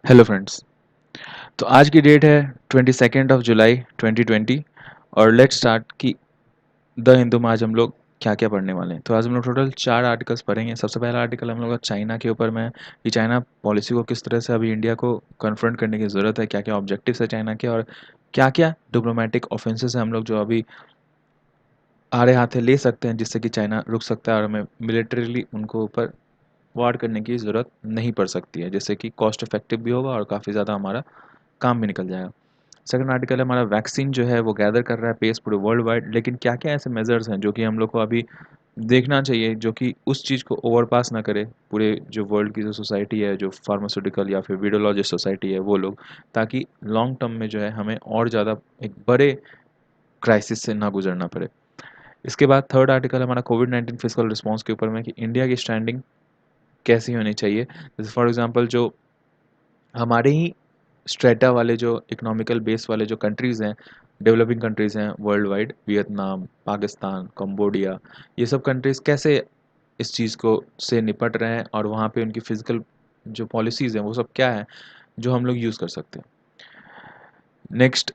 Hello friends. तो आज की डेट है 22 जुलाई 2020 और लेट्स स्टार्ट कि द हिंदू में आज हम लोग क्या क्या पढ़ने वाले हैं। तो आज हम लोग टोटल 4 आर्टिकल्स पढ़ेंगे। सबसे पहला आर्टिकल हम लोग का चाइना के ऊपर में है कि चाइना पॉलिसी को किस तरह से अभी इंडिया को कन्फ्रंट करने की ज़रूरत है, क्या क्या ऑब्जेक्टिव्स है चाइना के और क्या क्या डिप्लोमेटिक ऑफेंसेस हैं हम लोग जो अभी आड़े हाथे ले सकते हैं जिससे कि चाइना रुक सकता है और हमें मिलिटरीली उनको ऊपर वार करने की ज़रूरत नहीं पड़ सकती है, जिससे कि कॉस्ट इफेक्टिव भी होगा और काफ़ी ज़्यादा हमारा काम भी निकल जाएगा। सेकंड आर्टिकल है हमारा वैक्सीन जो है वो गैदर कर रहा है पेस पूरे वर्ल्ड वाइड, लेकिन क्या क्या ऐसे मेजर्स हैं जो कि हम लोग को अभी देखना चाहिए जो कि उस चीज़ को ओवरपास ना करे पूरे जो वर्ल्ड की जो सोसाइटी है, जो फार्मास्यूटिकल या फिर वीडियोलॉजिस्ट सोसाइटी है वो लोग, ताकि लॉन्ग टर्म में जो है हमें और ज़्यादा एक बड़े क्राइसिस से ना गुजरना पड़े। इसके बाद थर्ड आर्टिकल हमारा कोविड-19 फिजिकल रिस्पॉन्स के ऊपर में कि इंडिया की स्टैंडिंग कैसी होनी चाहिए। जैसे फॉर एग्जांपल जो हमारे ही स्ट्रेटा वाले जो इकोनॉमिकल बेस वाले जो कंट्रीज़ हैं, डेवलपिंग कंट्रीज़ हैं world wide, Vietnam, Pakistan, Cambodia, ये सब कंट्रीज़ कैसे इस चीज़ को से निपट रहे हैं और वहाँ पे उनकी फिजिकल जो पॉलिसीज़ हैं वो सब क्या है जो हम लोग यूज़ कर सकते हैं। नेक्स्ट,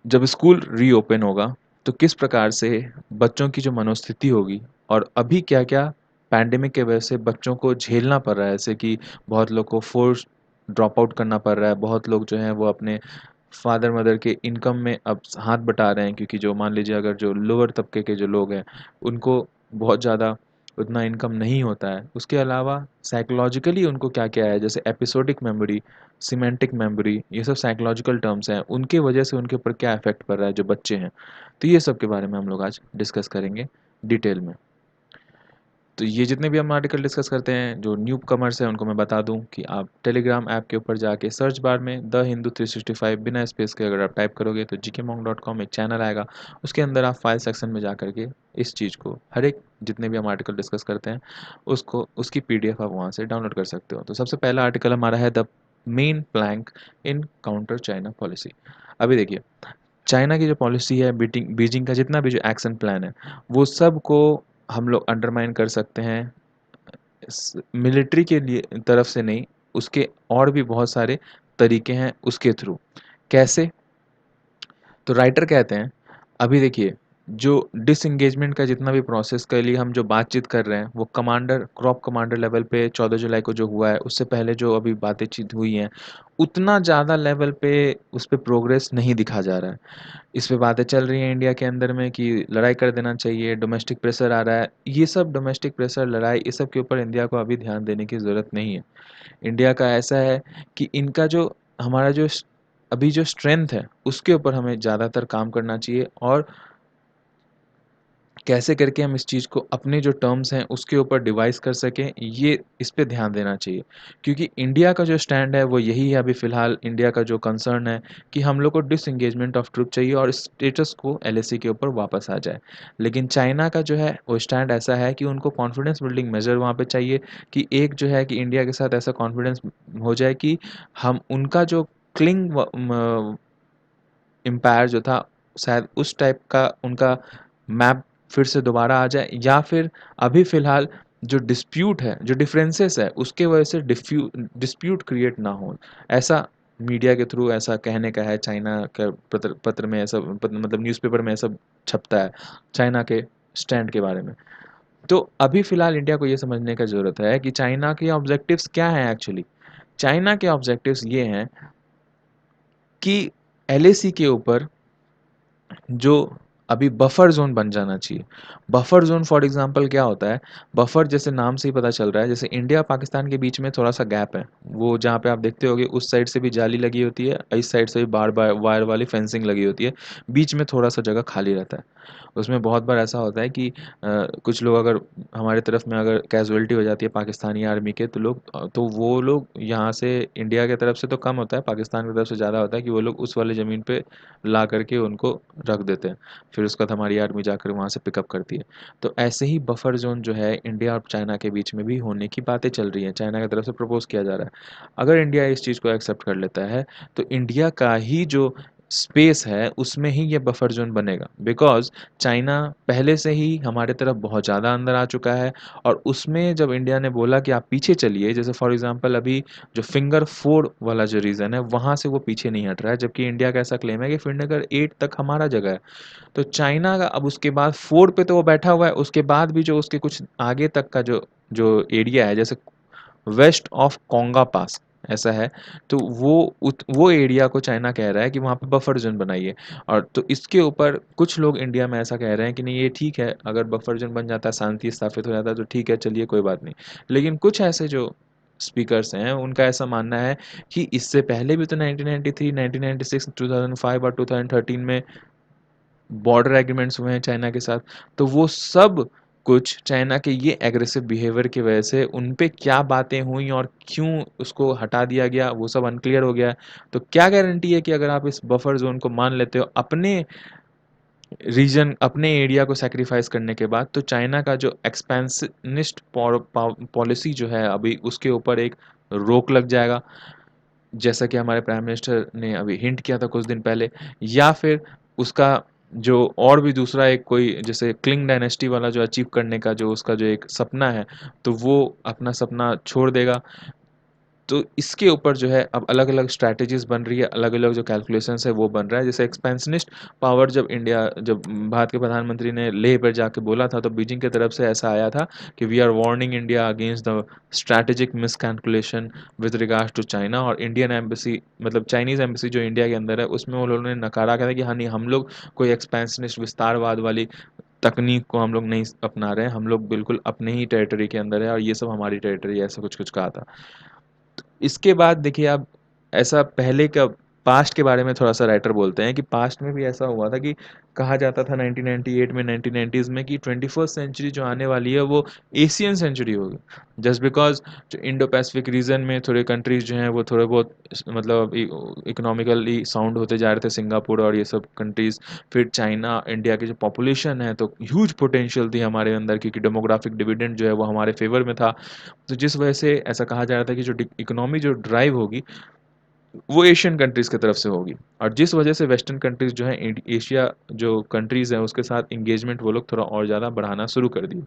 जब स्कूल रीओपन होगा तो किस प्रकार से बच्चों की जो मनोस्थिति होगी और अभी क्या-क्या पैंडेमिक के वजह से बच्चों को झेलना पड़ रहा है, जैसे कि बहुत लोग को फोर्स ड्रॉप आउट करना पड़ रहा है, बहुत लोग जो हैं वो अपने फादर मदर के इनकम में अब हाथ बटा रहे हैं, क्योंकि जो मान लीजिए अगर जो लोअर तबके के जो लोग हैं उनको बहुत ज़्यादा उतना इनकम नहीं होता है। उसके अलावा साइकोलॉजिकली उनको क्या-क्या है, जैसे एपिसोडिक मेमोरी, सिमेंटिक मेमोरी, ये सब साइकोलॉजिकल टर्म्स हैं, उनके वजह से उनके ऊपर क्या इफ़ेक्ट पड़ रहा है जो बच्चे हैं। तो ये सब के बारे में हम लोग आज डिस्कस करेंगे डिटेल में। तो ये जितने भी हम आर्टिकल डिस्कस करते हैं, जो न्यू कमर्स हैं उनको मैं बता दूं कि आप टेलीग्राम ऐप के ऊपर जाके सर्च बार में द हिंदू 365 बिना स्पेस के अगर आप टाइप करोगे तो gkmonk.com एक चैनल आएगा। उसके अंदर आप फाइल सेक्शन में जा करके इस चीज़ को हर एक जितने भी हम आर्टिकल डिस्कस करते हैं उसको उसकी पीडीएफ आप वहाँ से डाउनलोड कर सकते हो। तो सबसे पहला आर्टिकल हमारा है the main plank in counter China policy. अभी देखिए, चाइना की जो पॉलिसी है, बीटिंग बीजिंग का जितना भी जो एक्शन प्लान है वो सब को हम लोग अंडरमाइन कर सकते हैं मिलिट्री के लिए तरफ से नहीं, उसके और भी बहुत सारे तरीके हैं उसके थ्रू। कैसे? तो राइटर कहते हैं, अभी देखिए, जो डिसएंगेजमेंट का जितना भी प्रोसेस के लिए हम जो बातचीत कर रहे हैं वो कमांडर क्रॉप कमांडर लेवल पे 14 जुलाई को जो हुआ है उससे पहले जो अभी बातचीत हुई हैं उतना ज़्यादा लेवल पे उस पर प्रोग्रेस नहीं दिखा जा रहा है। इस पे बातें चल रही हैं इंडिया के अंदर में कि लड़ाई कर देना चाहिए, डोमेस्टिक प्रेशर आ रहा है। ये सब डोमेस्टिक प्रेशर, लड़ाई, ये सब के ऊपर इंडिया को अभी ध्यान देने की ज़रूरत नहीं है। इंडिया का ऐसा है कि इनका जो हमारा जो अभी जो स्ट्रेंथ है उसके ऊपर हमें ज़्यादातर काम करना चाहिए और कैसे करके हम इस चीज़ को अपने जो टर्म्स हैं उसके ऊपर डिवाइस कर सकें, ये इस पे ध्यान देना चाहिए। क्योंकि इंडिया का जो स्टैंड है वो यही है अभी फ़िलहाल। इंडिया का जो कंसर्न है कि हम लोग को डिसएंगेजमेंट ऑफ ट्रूप चाहिए और स्टेटस को एलएसी के ऊपर वापस आ जाए। लेकिन चाइना का जो है वो स्टैंड ऐसा है कि उनको कॉन्फिडेंस बिल्डिंग मेजर वहाँ पे चाहिए कि एक जो है कि इंडिया के साथ ऐसा कॉन्फिडेंस हो जाए कि हम उनका जो क्लिंग एम्पायर जो था शायद उस टाइप का उनका मैप फिर से दोबारा आ जाए, या फिर अभी फ़िलहाल जो डिस्प्यूट है, जो डिफरेंसेस है उसके वजह से डिस्प्यूट क्रिएट ना हो। ऐसा मीडिया के थ्रू ऐसा कहने का है, चाइना का पत्र पत्र में ऐसा मतलब न्यूज़पेपर में ऐसा छपता है चाइना के स्टैंड के बारे में। तो अभी फ़िलहाल इंडिया को ये समझने का ज़रूरत है कि चाइना के ऑब्जेक्टिव्स क्या हैं एक्चुअली। चाइना के ऑब्जेक्टिव्स ये हैं कि एलएसी के ऊपर जो अभी बफर ज़ोन बन जाना चाहिए। बफर ज़ोन फॉर एग्ज़ाम्पल क्या होता है? बफर जैसे नाम से ही पता चल रहा है, जैसे इंडिया पाकिस्तान के बीच में थोड़ा-सा गैप है। वो जहाँ पे आप देखते होंगे उस साइड से भी जाली लगी होती है, इस साइड से भी बार बार वायर वाली फेंसिंग लगी होती है। बीच में थोड़ा-सा जगह खाली रहता है। उसमें बहुत बार ऐसा होता है कि कुछ लोग अगर हमारे तरफ में अगर कैज़ुअल्टी हो जाती है पाकिस्तानी आर्मी के, तो तो वो लोग यहाँ से इंडिया की तरफ से तो कम होता है, पाकिस्तान की तरफ से ज़्यादा होता है कि वो लोग उस वाली ज़मीन पे ला करके उनको रख देते हैं। फिर उसके बाद हमारी आर्मी जाकर वहाँ से पिकअप करती है। तो ऐसे ही बफर ज़ोन जो है इंडिया और चाइना के बीच में भी होने की बातें चल रही हैं, चाइना की तरफ से प्रपोज़ किया जा रहा है। अगर इंडिया इस चीज़ को एक्सेप्ट कर लेता है, तो इंडिया का ही जो स्पेस है उसमें ही ये बफर जोन बनेगा, बिकॉज चाइना पहले से ही हमारे तरफ बहुत ज़्यादा अंदर आ चुका है। और उसमें जब इंडिया ने बोला कि आप पीछे चलिए, जैसे फॉर एग्जांपल अभी जो फिंगर 4 वाला जो रीज़न है वहाँ से वो पीछे नहीं हट रहा है, जबकि इंडिया का ऐसा क्लेम है कि फिंगर 8 तक हमारा जगह है। तो चाइना का अब उसके बाद 4 पे तो वो बैठा हुआ है, उसके बाद भी जो उसके कुछ आगे तक का जो जो एरिया है, जैसे वेस्ट ऑफ कोंगा पास ऐसा है, तो वो एरिया को चाइना कह रहा है कि वहाँ पे बफर जोन बनाइए। और तो इसके ऊपर कुछ लोग इंडिया में ऐसा कह रहे हैं कि नहीं ये ठीक है, अगर बफर जोन बन जाता है, शांति स्थापित हो जाता है तो ठीक है, चलिए कोई बात नहीं। लेकिन कुछ ऐसे जो स्पीकर्स हैं उनका ऐसा मानना है कि इससे पहले भी तो 1993, 1996, 2005 और 2013 में बॉर्डर एग्रीमेंट्स हुए हैं चाइना के साथ। तो वो सब कुछ चाइना के ये एग्रेसिव बिहेवियर की वजह से उन पे क्या बातें हुई और क्यों उसको हटा दिया गया वो सब अनक्लियर हो गया है। तो क्या गारंटी है कि अगर आप इस बफर जोन को मान लेते हो अपने रीजन, अपने एरिया को सेक्रीफाइस करने के बाद, तो चाइना का जो एक्सपेंशनिस्ट पॉलिसी जो है अभी उसके ऊपर एक रोक लग जाएगा, जैसा कि हमारे प्राइम मिनिस्टर ने अभी हिंट किया था कुछ दिन पहले। या फिर उसका जो और भी दूसरा एक कोई जैसे क्लिंग डायनेस्टी वाला जो अचीव करने का जो उसका जो एक सपना है, तो वो अपना सपना छोड़ देगा। तो इसके ऊपर जो है अब अलग-अलग स्ट्रैटेजीज़ बन रही है, अलग-अलग जो कैलकुलेशंस है वो बन रहा है। जैसे एक्सपेंशनिस्ट पावर जब भारत के प्रधानमंत्री ने लेह पर जाके बोला था, तो बीजिंग की तरफ से ऐसा आया था कि we are warning India against the strategic miscalculation with regards to China. और इंडियन एम्बेसी मतलब चाइनीज़ एम्बेसी जो इंडिया के अंदर है उसमें उन्होंने नकारा था कि हाँ नहीं, हम लोग कोई एक्सपेंशनिस्ट विस्तारवाद वाली तकनीक को हम लोग नहीं अपना रहे हैं, हम लोग बिल्कुल अपने ही टेरिटरी के अंदर है और ये सब हमारी टेरिटरी है, ऐसा कुछ-कुछ कहा था। इसके बाद देखिए आप ऐसा पहले का पास्ट के बारे में थोड़ा-सा राइटर बोलते हैं कि पास्ट में भी ऐसा हुआ था कि कहा जाता था 1998 में 1990s में कि 21st सेंचुरी जो आने वाली है वो एशियन सेंचुरी होगी। जस्ट बिकॉज़ जो इंडो पैसिफिक रीजन में थोड़े कंट्रीज़ जो हैं वो थोड़े बहुत मतलब इकोनॉमिकली साउंड होते जा रहे थे, सिंगापुर और ये सब कंट्रीज़। फिर चाइना, इंडिया की जो पॉपुलेशन है तो ह्यूज पोटेंशियल थी हमारे अंदर, क्योंकि डेमोग्राफिक डिविडेंड जो है वो हमारे फेवर में था। तो जिस वजह से ऐसा कहा जा रहा था कि जो इकोनॉमी जो ड्राइव होगी वो एशियन कंट्रीज़ की तरफ से होगी। और जिस वजह से वेस्टर्न कंट्रीज़ जो हैं एशिया जो कंट्रीज़ हैं उसके साथ इंगेजमेंट वो लोग थोड़ा और ज़्यादा बढ़ाना शुरू कर दिए।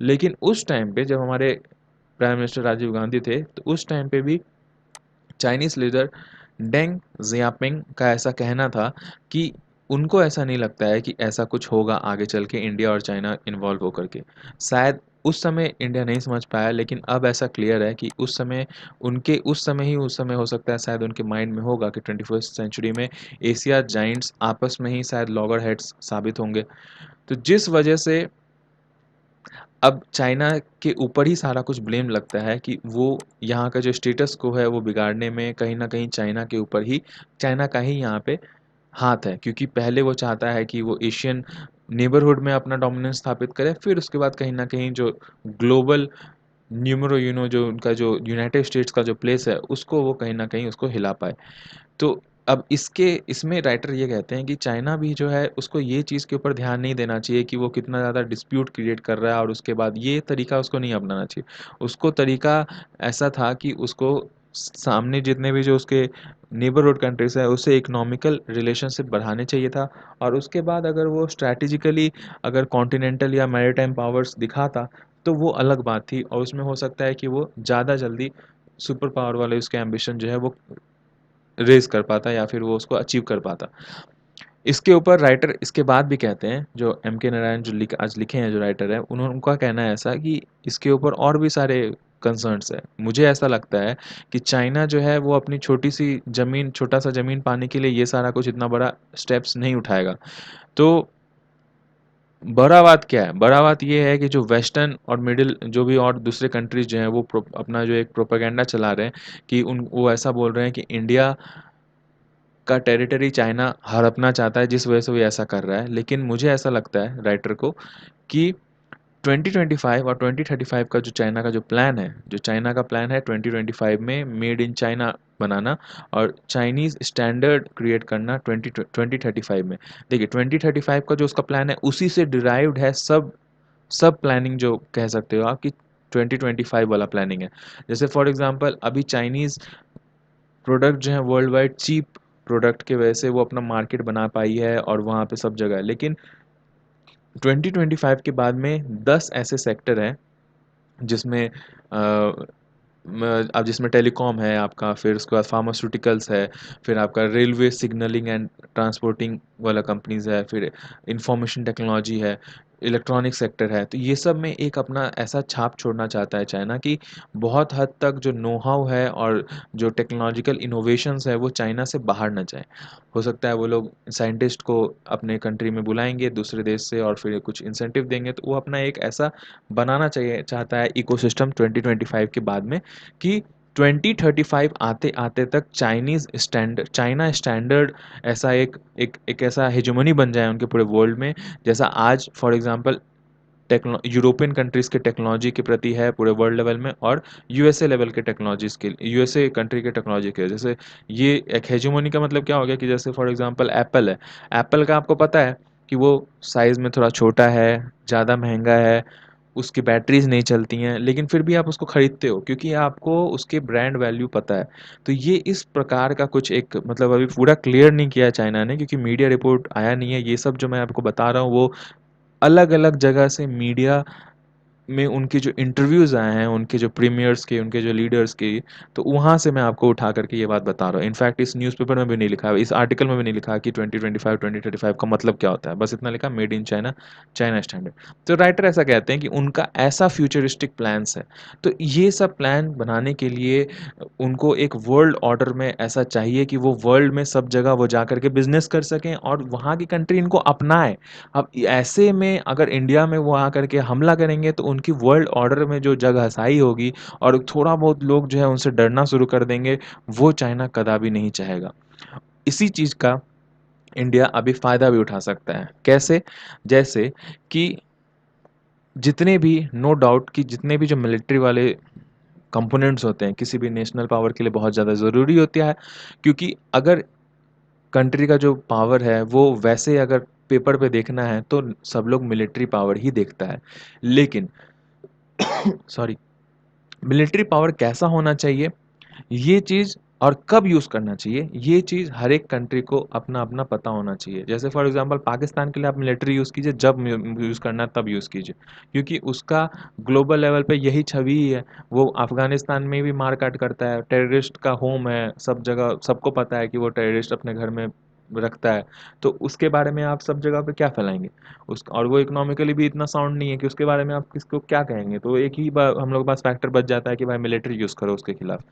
लेकिन उस टाइम पे जब हमारे प्राइम मिनिस्टर राजीव गांधी थे, तो उस टाइम पे भी चाइनीज़ लीडर डेंग ज़ियापिंग का ऐसा कहना था कि उनको ऐसा नहीं लगता है कि ऐसा कुछ होगा आगे चल के इंडिया और चाइना इन्वॉल्व होकर के। शायद उस समय इंडिया नहीं समझ पाया, लेकिन अब ऐसा क्लियर है कि उस समय हो सकता है शायद उनके माइंड में होगा कि 21st सेंचुरी में एशिया जाइंट्स आपस में ही शायद लॉगर हेड्स साबित होंगे। तो जिस वजह से अब चाइना के ऊपर ही सारा कुछ ब्लेम लगता है कि वो यहाँ का जो स्टेटस को है वो बिगाड़ने में कहीं न कहीं चाइना का ही यहाँ पे हाथ है। क्योंकि पहले वो चाहता है कि वो एशियन नेबरहुड में अपना डोमिनेंस स्थापित करे, फिर उसके बाद कहीं न कहीं जो ग्लोबल न्यूमेरो यूनो जो उनका जो यूनाइटेड स्टेट्स का जो प्लेस है, उसको वो कहीं न कहीं उसको हिला पाए। तो अब इसमें राइटर ये कहते हैं कि चाइना भी जो है उसको ये चीज़ के ऊपर ध्यान नहीं देना चाहिए कि वो कितना ज़्यादा डिस्प्यूट क्रिएट कर रहा है और उसके बाद ये तरीका उसको नहीं अपनाना चाहिए। उसको तरीका ऐसा था कि उसको सामने जितने भी जो उसके नेबरहुड कंट्रीज़ है उससे इकोनॉमिकल रिलेशनशिप बढ़ाने चाहिए था। और उसके बाद अगर वो स्ट्रैटेजिकली अगर कॉन्टिनेंटल या मैरीटाइम पावर्स दिखाता तो वो अलग बात थी, और उसमें हो सकता है कि वो ज़्यादा जल्दी सुपर पावर वाले उसके एम्बिशन जो है वो रेज़ कर पाता या फिर वो उसको अचीव कर पाता। इसके ऊपर राइटर इसके बाद भी कहते हैं, जो एम के नारायण जो आज लिखे हैं जो राइटर हैं, उनका कहना है ऐसा कि इसके ऊपर और भी सारे कंसर्न्स हैं। मुझे ऐसा लगता है कि चाइना जो है वो अपनी छोटा सा ज़मीन पाने के लिए ये सारा कुछ इतना बड़ा स्टेप्स नहीं उठाएगा। तो बड़ा बात क्या है? बड़ा बात ये है कि जो वेस्टर्न और मिडिल जो भी और दूसरे कंट्रीज़ जो हैं वो अपना जो एक प्रोपेगेंडा चला रहे हैं कि उन वो ऐसा बोल रहे हैं कि इंडिया का टेरिटरी चाइना हड़पना चाहता है, जिस वजह से वो ऐसा कर रहा है। लेकिन मुझे ऐसा लगता है राइटर को कि 2025 और 2035 का जो चाइना का जो प्लान है, जो चाइना का प्लान है 2025 में मेड इन चाइना बनाना और चाइनीज़ स्टैंडर्ड क्रिएट करना 2035 में। देखिए 2035 का जो उसका प्लान है उसी से डिराइव्ड है सब प्लानिंग, जो कह सकते हो आप कि 2025 वाला प्लानिंग है। जैसे फॉर एग्ज़ाम्पल अभी चाइनीज़ प्रोडक्ट जो हैं वर्ल्ड वाइड चीप प्रोडक्ट के वजह से वो अपना मार्केट बना पाई है और वहाँ पे सब जगह है। लेकिन 2025 के बाद में 10 ऐसे सेक्टर हैं जिसमें अब जिसमें टेलीकॉम है आपका, फिर उसके बाद फार्मास्यूटिकल्स है, फिर आपका रेलवे सिग्नलिंग एंड ट्रांसपोर्टिंग वाला कंपनीज है, फिर इंफॉर्मेशन टेक्नोलॉजी है, इलेक्ट्रॉनिक सेक्टर है। तो ये सब में एक अपना ऐसा छाप छोड़ना चाहता है चाइना कि बहुत हद तक जो नो हाउ है और जो टेक्नोलॉजिकल इनोवेशंस है वो चाइना से बाहर ना जाए। हो सकता है वो लोग साइंटिस्ट को अपने कंट्री में बुलाएंगे दूसरे देश से और फिर कुछ इंसेंटिव देंगे, तो वो अपना एक ऐसा बनाना चाहिए चाहता है इकोसिस्टम 2025 के बाद में कि 2035 आते आते तक चाइना स्टैंडर्ड ऐसा एक ऐसा हेजेमनी बन जाए उनके पूरे वर्ल्ड में, जैसा आज फॉर एग्जांपल यूरोपियन कंट्रीज के टेक्नोलॉजी के प्रति है पूरे वर्ल्ड लेवल में, और यूएसए लेवल के टेक्नोलॉजीज के यूएसए कंट्री के टेक्नोलॉजी के जैसे ये एक हेजेमोनी का मतलब क्या हो गया कि जैसे फॉर एग्जांपल एप्पल है। एप्पल का आपको पता है कि वो साइज़ में थोड़ा छोटा है, ज़्यादा महंगा है, उसकी बैटरीज नहीं चलती हैं, लेकिन फिर भी आप उसको खरीदते हो क्योंकि आपको उसके ब्रांड वैल्यू पता है। तो ये इस प्रकार का कुछ एक मतलब अभी पूरा क्लियर नहीं किया है चाइना ने, क्योंकि मीडिया रिपोर्ट आया नहीं है। ये सब जो मैं आपको बता रहा हूँ वो अलग अलग जगह से मीडिया में उनके जो इंटरव्यूज़ आए हैं, उनके जो प्रीमियर्स के, उनके जो लीडर्स के, तो वहाँ से मैं आपको उठा करके ये बात बता रहा हूँ। इनफैक्ट इस न्यूज़पेपर में भी नहीं लिखा है, इस आर्टिकल में भी नहीं लिखा कि 2025 2035 का मतलब क्या होता है, बस इतना लिखा made in China, China standard. तो राइटर ऐसा कहते हैं कि उनका ऐसा फ्यूचरिस्टिक प्लान्स है। तो ये सब प्लान बनाने के लिए उनको एक वर्ल्ड ऑर्डर में ऐसा चाहिए कि वो वर्ल्ड में सब जगह वो जा करके बिजनेस कर सकें और वहाँ की कंट्री इनको अपनाए। अब ऐसे में अगर इंडिया में वो आकर के हमला करेंगे तो उनकी वर्ल्ड ऑर्डर में जो जगहसाई होगी और थोड़ा बहुत लोग जो है उनसे डरना शुरू कर देंगे, वो चाइना कदापि नहीं चाहेगा। इसी चीज़ का इंडिया अभी फ़ायदा भी उठा सकता है। कैसे? जैसे कि जितने भी नो डाउट कि जितने भी जो मिलिट्री वाले कंपोनेंट्स होते हैं किसी भी नेशनल पावर के लिए बहुत ज़्यादा ज़रूरी होता है, क्योंकि अगर कंट्री का जो पावर है वो वैसे अगर पेपर पे देखना है तो सब लोग मिलिट्री पावर ही देखता है। लेकिन सॉरी, मिलिट्री पावर कैसा होना चाहिए, ये चीज़ और कब यूज़ करना चाहिए, ये चीज़ हर एक कंट्री को अपना-अपना पता होना चाहिए। जैसे फॉर एग्ज़ाम्पल पाकिस्तान के लिए आप मिलिट्री यूज़ कीजिए, जब यूज़ करना है तब यूज़ कीजिए। क्योंकि उसका ग्लोबल लेवल पे यही छवि ही है। वो अफ़गानिस्तान में भी मार-काट करता है, टेररिस्ट का होम है, सब जगह सबको पता है कि वो टेररिस्ट अपने घर में रखता है। तो उसके बारे में आप सब जगह पे क्या फैलाएँगे? उस और वो इकोनॉमिकली भी इतना साउंड नहीं है कि उसके बारे में आप किसको क्या कहेंगे? तो एक ही हम लोग के पास फैक्टर बच जाता है कि भाई मिलिट्री यूज़ करो उसके खिलाफ।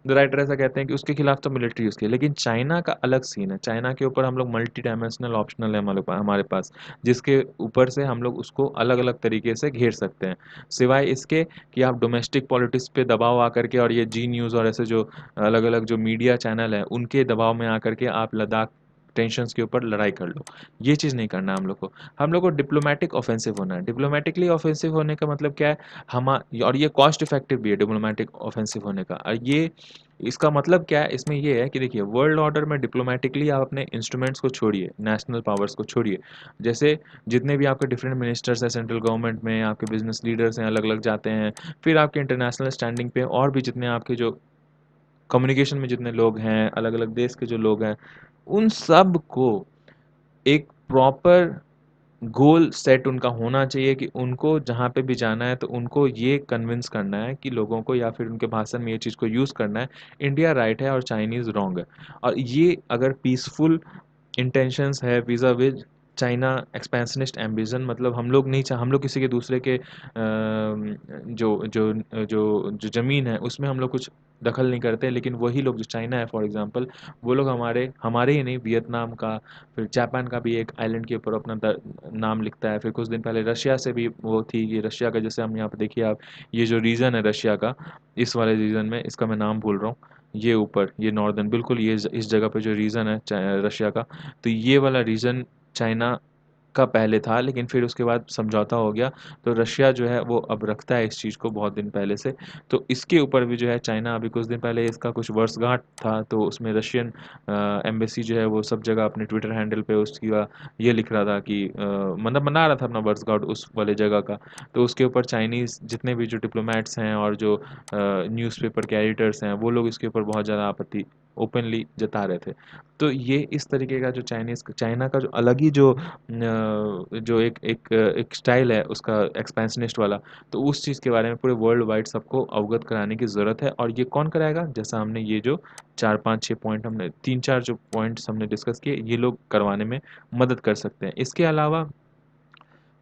द राइटर ऐसा कहते हैं कि उसके खिलाफ तो मिलिट्री यूज़ की, लेकिन चाइना का अलग सीन है। चाइना के ऊपर हम लोग मल्टी डायमेंशनल ऑप्शनल है हमारे पास, जिसके ऊपर से हम लोग उसको अलग-अलग तरीके से घेर सकते हैं। सिवाय इसके कि आप डोमेस्टिक पॉलिटिक्स पे दबाव आकर के और ये जी न्यूज़ और ऐसे जो अलग-अलग जो मीडिया चैनल हैं, उनके दबाव में आकर के आप लद्दाख टेंशन्स के ऊपर लड़ाई कर लो। ये चीज़ नहीं करना है हम लोग को। हम लोग को डिप्लोमैटिक ऑफेंसिव होना है। डिप्लोमैटिकली ऑफेंसिव होने का मतलब क्या है? हमा और ये कॉस्ट इफेक्टिव भी है डिप्लोमैटिक ऑफेंसिव होने का। ये इसका मतलब क्या है? इसमें ये है कि देखिए वर्ल्ड ऑर्डर में डिप्लोमैटिकली आप अपने इंस्ट्रूमेंट्स को छोड़िए, नेशनल पावर्स को छोड़िए। जैसे जितने भी आपके डिफरेंट मिनिस्टर्स हैं सेंट्रल गवर्नमेंट में, आपके बिज़नेस लीडर्स हैं अलग-अलग जाते हैं, फिर आपके इंटरनेशनल स्टैंडिंग पे और भी जितने आपके जो कम्युनिकेशन में जितने लोग हैं, अलग-अलग देश के जो लोग हैं, उन सब को एक प्रॉपर गोल सेट उनका होना चाहिए कि उनको जहाँ पे भी जाना है तो उनको ये कन्विंस करना है कि लोगों को, या फिर उनके भाषण में ये चीज़ को यूज़ करना है, इंडिया राइट है और चाइनीज़ रॉन्ग है। और ये अगर पीसफुल इंटेंशंस है वीज़ा विज़ चाइना एक्सपेंशनिस्ट एम्बिशन, मतलब हम लोग किसी के दूसरे के जो ज़मीन है उसमें हम लोग कुछ दखल नहीं करते, लेकिन वही लोग जो चाइना है फॉर एग्ज़ाम्पल, वो लोग हमारे हमारे ही नहीं, वियतनाम का, फिर जापान का भी एक आइलैंड के ऊपर अपना नाम लिखता है। फिर कुछ दिन पहले रशिया से भी वो थी कि रशिया का, जैसे हम यहाँ पे देखिए आप, ये जो रीजन है रशिया का, इस वाले रीजन में, इसका मैं नाम भूल रहा हूँ, ये ऊपर ये नॉर्दर्न बिल्कुल ये इस जगह पे जो रीजन है रशिया का, तो ये वाला रीजन चाइना का पहले था, लेकिन फिर उसके बाद समझौता हो गया, तो रशिया जो है वो अब रखता है इस चीज़ को बहुत दिन पहले से। तो इसके ऊपर भी जो है चाइना अभी कुछ दिन पहले इसका कुछ वर्षगांठ था, तो उसमें रशियन एम्बेसी जो है वो सब जगह अपने ट्विटर हैंडल पे उसकी ये लिख रहा था कि मतलब मना रहा था अपना वर्षगांठ उस वाले जगह का। तो उसके ऊपर चाइनीज़ जितने भी जो डिप्लोमेट्स हैं और जो न्यूज़पेपर के एडिटर्स हैं, वो लोग इसके ऊपर बहुत ज़्यादा आपत्ति ओपनली जता रहे थे। तो ये इस तरीके का जो चाइना का जो अलग ही जो एक स्टाइल है उसका एक्सपेंशनिस्ट वाला, तो उस चीज़ के बारे में पूरे वर्ल्ड वाइड सबको अवगत कराने की ज़रूरत है। और ये कौन कराएगा? जैसा हमने ये जो 4, 5, 6 पॉइंट हमने 3-4 जो पॉइंट्स हमने डिस्कस किए, ये लोग करवाने में मदद कर सकते हैं। इसके अलावा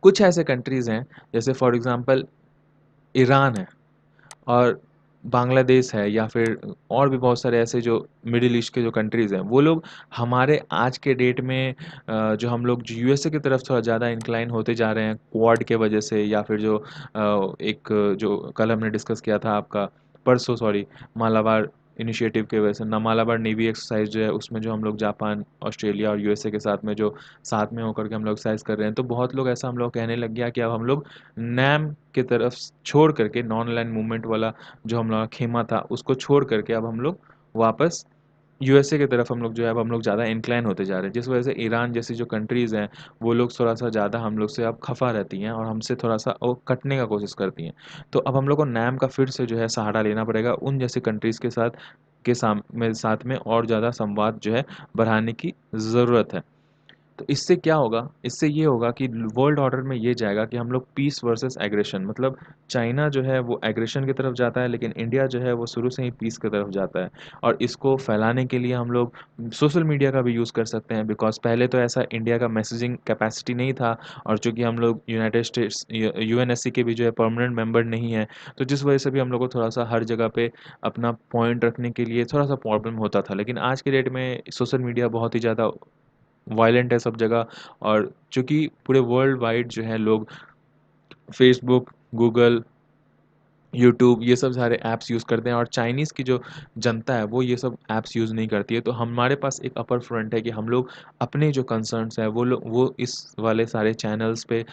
कुछ ऐसे कंट्रीज़ हैं, जैसे फॉर एग्ज़ाम्पल ईरान है और बांग्लादेश है, या फिर और भी बहुत सारे ऐसे जो मिडिल ईस्ट के जो कंट्रीज़ हैं, वो लोग हमारे आज के डेट में जो हम लोग जो यूएसए की तरफ थोड़ा ज़्यादा इंक्लाइन होते जा रहे हैं क्वाड के वजह से, या फिर जो जो कल हमने डिस्कस किया था आपका परसों सॉरी, मालाबार इनिशिएटिव की वजह से ना, मालाबार नेवी एक्सरसाइज जो है उसमें जो हम लोग जापान, ऑस्ट्रेलिया और यूएसए के साथ में जो साथ में होकर के हम लोग एक्सरसाइज कर रहे हैं, तो बहुत लोग ऐसा हम लोग कहने लग गया कि अब हम लोग नैम की तरफ छोड़ करके, नॉन अलाइन्ड मूवमेंट वाला जो हम लोग का खेमा था उसको छोड़ करके अब हम लोग वापस यूएसए की तरफ हम लोग जो है अब हम लोग ज़्यादा इंक्लाइन होते जा रहे हैं, जिस वजह से ईरान जैसी जो कंट्रीज़ हैं वो लोग थोड़ा सा ज़्यादा हम लोग से अब खफा रहती हैं और हमसे थोड़ा सा वो कटने का कोशिश करती हैं। तो अब हम लोग को नैम का फिर से जो है सहारा लेना पड़ेगा उन जैसी कंट्रीज़ के साथ में और ज़्यादा संवाद जो है बढ़ाने की ज़रूरत है। तो इससे क्या होगा? इससे ये होगा कि वर्ल्ड ऑर्डर में ये जाएगा कि हम लोग पीस वर्सेस एग्रेशन, मतलब चाइना जो है वो एग्रेशन की तरफ जाता है, लेकिन इंडिया जो है वो शुरू से ही पीस की तरफ जाता है। और इसको फैलाने के लिए हम लोग सोशल मीडिया का भी यूज़ कर सकते हैं, बिकॉज़ पहले तो ऐसा इंडिया का मैसेजिंग कैपेसिटी नहीं था, और चूँकि हम लोग यूनाइटेड स्टेट्स यूएनएससी के भी जो है परमानेंट मेंबर नहीं है, तो जिस वजह से भी हम लोग को थोड़ा-सा हर जगह पे अपना पॉइंट रखने के लिए थोड़ा-सा प्रॉब्लम होता था। लेकिन आज के डेट में सोशल मीडिया बहुत ही ज़्यादा वायलेंट है सब जगह, और चूँकि पूरे वर्ल्ड वाइड जो है लोग फ़ेसबुक, गूगल, यूट्यूब ये सब सारे ऐप्स यूज़ करते हैं, और चाइनीज़ की जो जनता है वो ये सब ऐप्स यूज़ नहीं करती है। तो हमारे पास एक अपर फ्रंट है कि हम लोग अपने जो कंसर्न्स हैं वो इस वाले सारे चैनल्स पे,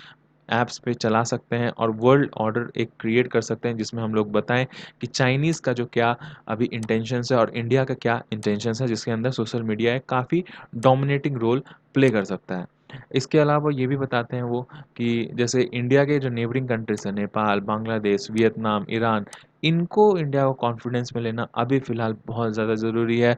ऐप्स पे चला सकते हैं, और वर्ल्ड ऑर्डर एक क्रिएट कर सकते हैं जिसमें हम लोग बताएं कि चाइनीज़ का जो क्या अभी इंटेंशंस है और इंडिया का क्या इंटेंशंस है, जिसके अंदर सोशल मीडिया एक काफ़ी डोमिनेटिंग रोल प्ले कर सकता है। इसके अलावा ये भी बताते हैं वो कि जैसे इंडिया के जो नेबरिंग कंट्रीज़ हैं, नेपाल, बांग्लादेश, वियतनाम, ईरान, इनको इंडिया को कॉन्फिडेंस में लेना अभी फ़िलहाल बहुत ज़्यादा ज़रूरी है,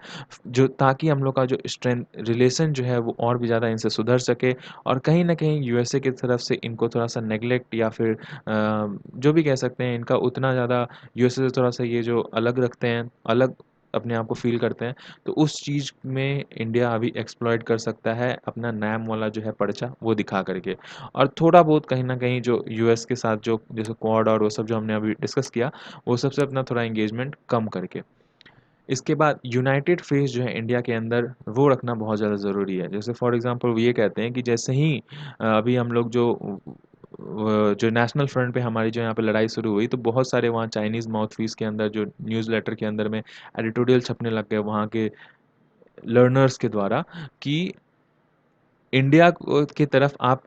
जो ताकि हम लोग का जो स्ट्रेंथ रिलेशन जो है वो और भी ज़्यादा इनसे सुधर सके, और कहीं न कहीं यूएसए की तरफ से इनको थोड़ा-सा नेग्लेक्ट, या फिर जो भी कह सकते हैं, इनका उतना ज़्यादा यूएसए से थोड़ा-सा ये जो अलग रखते हैं, अलग अपने आप को फ़ील करते हैं, तो उस चीज़ में इंडिया अभी एक्सप्लॉइट कर सकता है अपना नैम वाला जो है पर्चा वो दिखा कर के। और थोड़ा बहुत कहीं न कहीं जो यूएस के साथ जो जैसे क्वाड और वो सब जो हमने अभी डिस्कस किया, वो सबसे अपना थोड़ा एंगेजमेंट कम करके। इसके बाद यूनाइटेड फेस जो है इंडिया के अंदर वो रखना बहुत ज़्यादा ज़रूरी है। जैसे फॉर एग्ज़ाम्पल वो ये कहते हैं कि जैसे ही अभी हम लोग जो नेशनल फ्रंट पे हमारी जो यहाँ पे लड़ाई शुरू हुई, तो बहुत सारे वहाँ चाइनीज़ माउथपीस के अंदर जो न्यूज़लेटर के अंदर में एडिटोरियल छपने लग गए वहाँ के लर्नर्स के द्वारा कि इंडिया की तरफ आप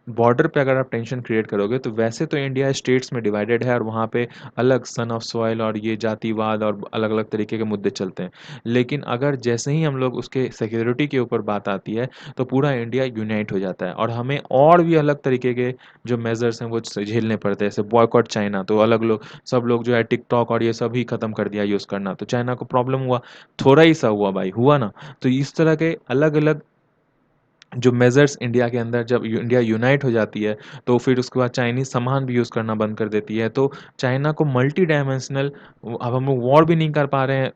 बॉर्डर पे अगर आप टेंशन क्रिएट करोगे, तो वैसे तो इंडिया स्टेट्स में डिवाइडेड है और वहाँ पे अलग सन ऑफ सॉइल और ये जातिवाद और अलग-अलग तरीके के मुद्दे चलते हैं। लेकिन अगर जैसे ही हम लोग उसके सिक्योरिटी के ऊपर बात आती है, तो पूरा इंडिया यूनाइट हो जाता है, और हमें और भी अलग तरीके के जो मेजर्स हैं वो झेलने पड़ते हैं, जैसे बॉयकॉट चाइना, तो अलग लोग सब लोग जो है टिकटॉक और ये सब ही खत्म कर दिया यूज़ करना, तो चाइना को प्रॉब्लम हुआ, थोड़ा ही सा हुआ भाई, हुआ ना। तो इस तरह के अलग-अलग जो मेजर्स इंडिया के अंदर जब इंडिया यूनाइट हो जाती है, तो फिर उसके बाद चाइनीज़ सामान भी यूज़ करना बंद कर देती है, तो चाइना को मल्टी डायमेंशनल, अब हम लोग वॉर भी नहीं कर पा रहे हैं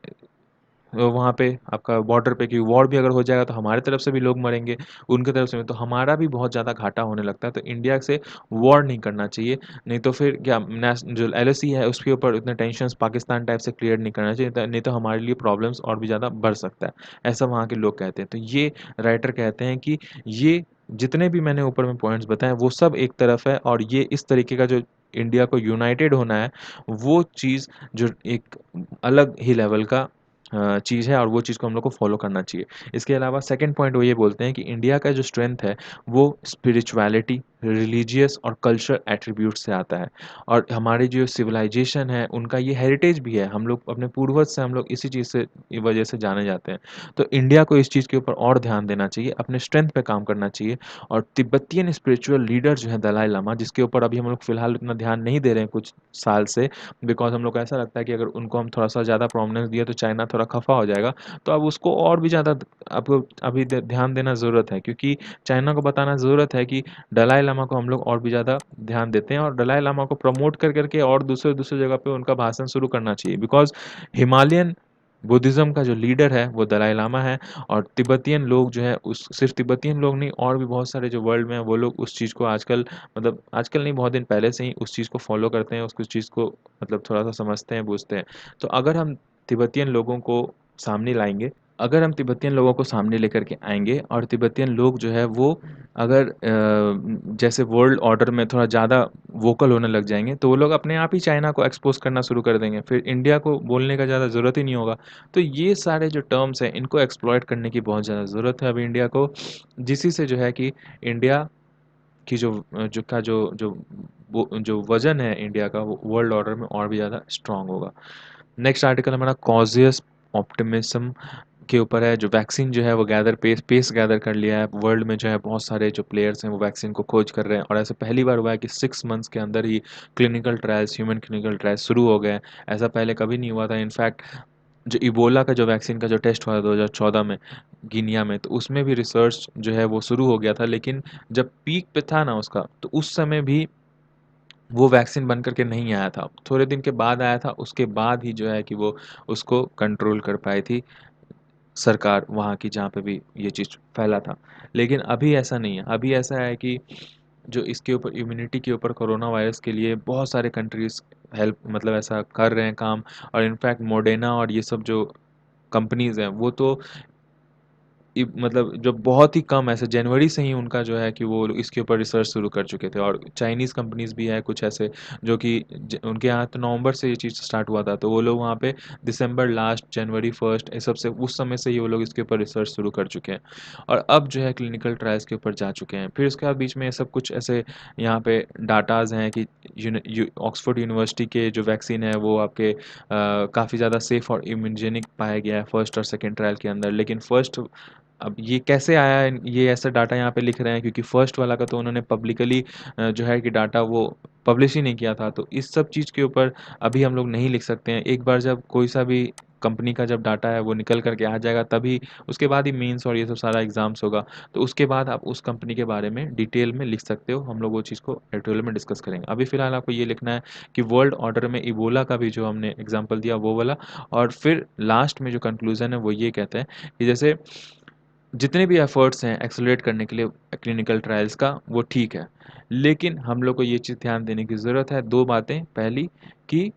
वहाँ पे आपका बॉर्डर पे, कि वॉर भी अगर हो जाएगा तो हमारी तरफ से भी लोग मरेंगे, उनकी तरफ से भी, तो हमारा भी बहुत ज़्यादा घाटा होने लगता है। तो इंडिया से वॉर नहीं करना चाहिए, नहीं तो फिर क्या जो एलओसी है उसके ऊपर उतने टेंशन्स पाकिस्तान टाइप से क्रिएट नहीं करना चाहिए, नहीं तो हमारे लिए प्रॉब्लम्स और भी ज़्यादा बढ़ सकता है, ऐसा वहाँ के लोग कहते हैं। तो ये राइटर कहते हैं कि ये जितने भी मैंने ऊपर में पॉइंट्स बताए वो सब एक तरफ है, और ये इस तरीके का जो इंडिया को यूनाइटेड होना है, वो चीज़ जो एक अलग ही लेवल का चीज़ है और वो चीज़ को हम लोग को फॉलो करना चाहिए। इसके अलावा सेकंड पॉइंट वो ये बोलते हैं कि इंडिया का जो स्ट्रेंथ है वो स्पिरिचुअलिटी, रिलीजियस और कल्चरल एट्रीब्यूट से आता है। और हमारी जो सिविलाइजेशन है उनका ये हेरिटेज भी है। हम लोग अपने पूर्वज से हम लोग इसी चीज़ से वजह से जाने जाते हैं। तो इंडिया को इस चीज़ के ऊपर और ध्यान देना चाहिए, अपने स्ट्रेंथ पे काम करना चाहिए। और तिब्बतियन स्पिरिचुअल लीडर जो है दलाई लामा, जिसके ऊपर अभी हम लोग फ़िलहाल उतना ध्यान नहीं दे रहे हैं कुछ साल से, बिकॉज़ हम लोग को ऐसा लगता है कि अगर उनको हम थोड़ा-सा ज़्यादा प्रोमिनेंस दिए तो चाइना थोड़ा खफ़ा हो जाएगा। तो अब उसको और भी ज़्यादा आपको अभी ध्यान देना ज़रूरत है, क्योंकि चाइना को बताना ज़रूरत है कि दलाई लामा को हम लोग और भी ज़्यादा ध्यान देते हैं और दलाई लामा को प्रमोट कर करके और दूसरे दूसरे जगह पे उनका भाषण शुरू करना चाहिए। बिकॉज़ हिमालयन बुद्धिज़्म का जो लीडर है वो दलाई लामा है। और तिब्बतियन लोग जो है उस सिर्फ़ तिब्बतियन लोग नहीं, और भी बहुत सारे जो वर्ल्ड में हैं वो लोग उस चीज़ को आजकल, मतलब आजकल नहीं, बहुत दिन पहले से ही उस चीज़ को फ़ॉलो करते हैं, उस चीज़ को मतलब थोड़ा-सा समझते हैं, बूझते हैं। तो अगर हम तिब्बतियन लोगों को सामने लाएँगे, अगर हम तिब्बतियन लोगों को सामने लेकर के आएँगे और तिब्बतियन लोग जो है वो अगर जैसे वर्ल्ड ऑर्डर में थोड़ा ज़्यादा वोकल होने लग जाएँगे, तो वो लोग अपने आप ही चाइना को एक्सपोज़ करना शुरू कर देंगे। फिर इंडिया को बोलने का ज़्यादा ज़रूरत ही नहीं होगा। तो ये सारे जो टर्म्स हैं, इनको एक्सप्लॉइट करने की बहुत ज़्यादा ज़रूरत है अभी इंडिया को, जिसी से जो है कि इंडिया की जो वज़न है इंडिया का, वो वर्ल्ड ऑर्डर में और भी ज़्यादा स्ट्रॉन्ग होगा। नेक्स्ट आर्टिकल हमारा कॉजियस ऑप्टिमिज्म के ऊपर है। जो वैक्सीन जो है वो पेस गैदर कर लिया है। वर्ल्ड में जो है बहुत सारे जो प्लेयर्स हैं वो वैक्सीन को खोज कर रहे हैं, और ऐसा पहली बार हुआ है कि 6 मंथ्स के अंदर ही ह्यूमन क्लिनिकल ट्रायल्स शुरू हो गए हैं। ऐसा पहले कभी नहीं हुआ था। इनफैक्ट जो इबोला का जो वैक्सीन का जो टेस्ट हुआ था 2014 में गिनिया में, तो उसमें भी रिसर्च जो है वो शुरू हो गया था। लेकिन जब पीक पे था ना उसका, तो उस समय भी वो वैक्सीन बन कर के नहीं आया था। थोड़े दिन के बाद आया था, उसके बाद ही जो है कि वो उसको कंट्रोल कर पाई थी सरकार वहाँ की, जहाँ पे भी ये चीज़ फैला था। लेकिन अभी ऐसा नहीं है। अभी ऐसा है कि जो इसके ऊपर इम्यूनिटी के ऊपर कोरोना वायरस के लिए बहुत सारे कंट्रीज़ हेल्प, मतलब ऐसा कर रहे हैं काम। और इनफैक्ट मोडेना और ये सब जो कंपनीज़ हैं वो तो मतलब जो बहुत ही कम, ऐसे जनवरी से ही उनका जो है कि वो इसके ऊपर रिसर्च शुरू कर चुके थे। और चाइनीज़ कंपनीज़ भी है कुछ ऐसे, जो कि उनके यहाँ तो नवंबर से ये चीज़ स्टार्ट हुआ था, तो वो लोग वहाँ पे दिसंबर लास्ट, जनवरी फर्स्ट, इस सब से उस समय से ही वो लोग इसके ऊपर रिसर्च शुरू कर चुके हैं और अब जो है क्लिनिकल ट्रायल्स के ऊपर जा चुके हैं। फिर उसके बाद बीच में ये सब कुछ ऐसे यहाँ पे डाटाज हैं कि ऑक्सफोर्ड यूनिवर्सिटी के जो वैक्सीन है वो आपके काफ़ी ज़्यादा सेफ और इम्यूनोजेनिक पाया गया है फर्स्ट और सेकेंड ट्रायल के अंदर। लेकिन फर्स्ट, अब ये कैसे आया है, ये ऐसा डाटा यहाँ पे लिख रहे हैं क्योंकि फर्स्ट वाला का तो उन्होंने पब्लिकली जो है कि डाटा वो पब्लिश ही नहीं किया था। तो इस सब चीज़ के ऊपर अभी हम लोग नहीं लिख सकते हैं। एक बार जब कोई सा भी कंपनी का जब डाटा है वो निकल कर के आ जाएगा, तभी उसके बाद ही मेंस और ये सब सारा एग्ज़ाम्स होगा। तो उसके बाद आप उस कंपनी के बारे में डिटेल में लिख सकते हो। हम लोग वो चीज़ को डिटेल में डिस्कस करेंगे। अभी फ़िलहाल आपको ये लिखना है कि वर्ल्ड ऑर्डर में इबोला का भी जो हमने एग्ज़ाम्पल दिया वो वाला, और फिर लास्ट में जो कंक्लूज़न है वो ये कहते हैं कि जैसे जितने भी एफर्ट्स हैं एक्सेलरेट करने के लिए क्लिनिकल ट्रायल्स का, वो ठीक है। लेकिन हम लोग को ये चीज़ ध्यान देने की ज़रूरत है, 2 बातें। पहली कि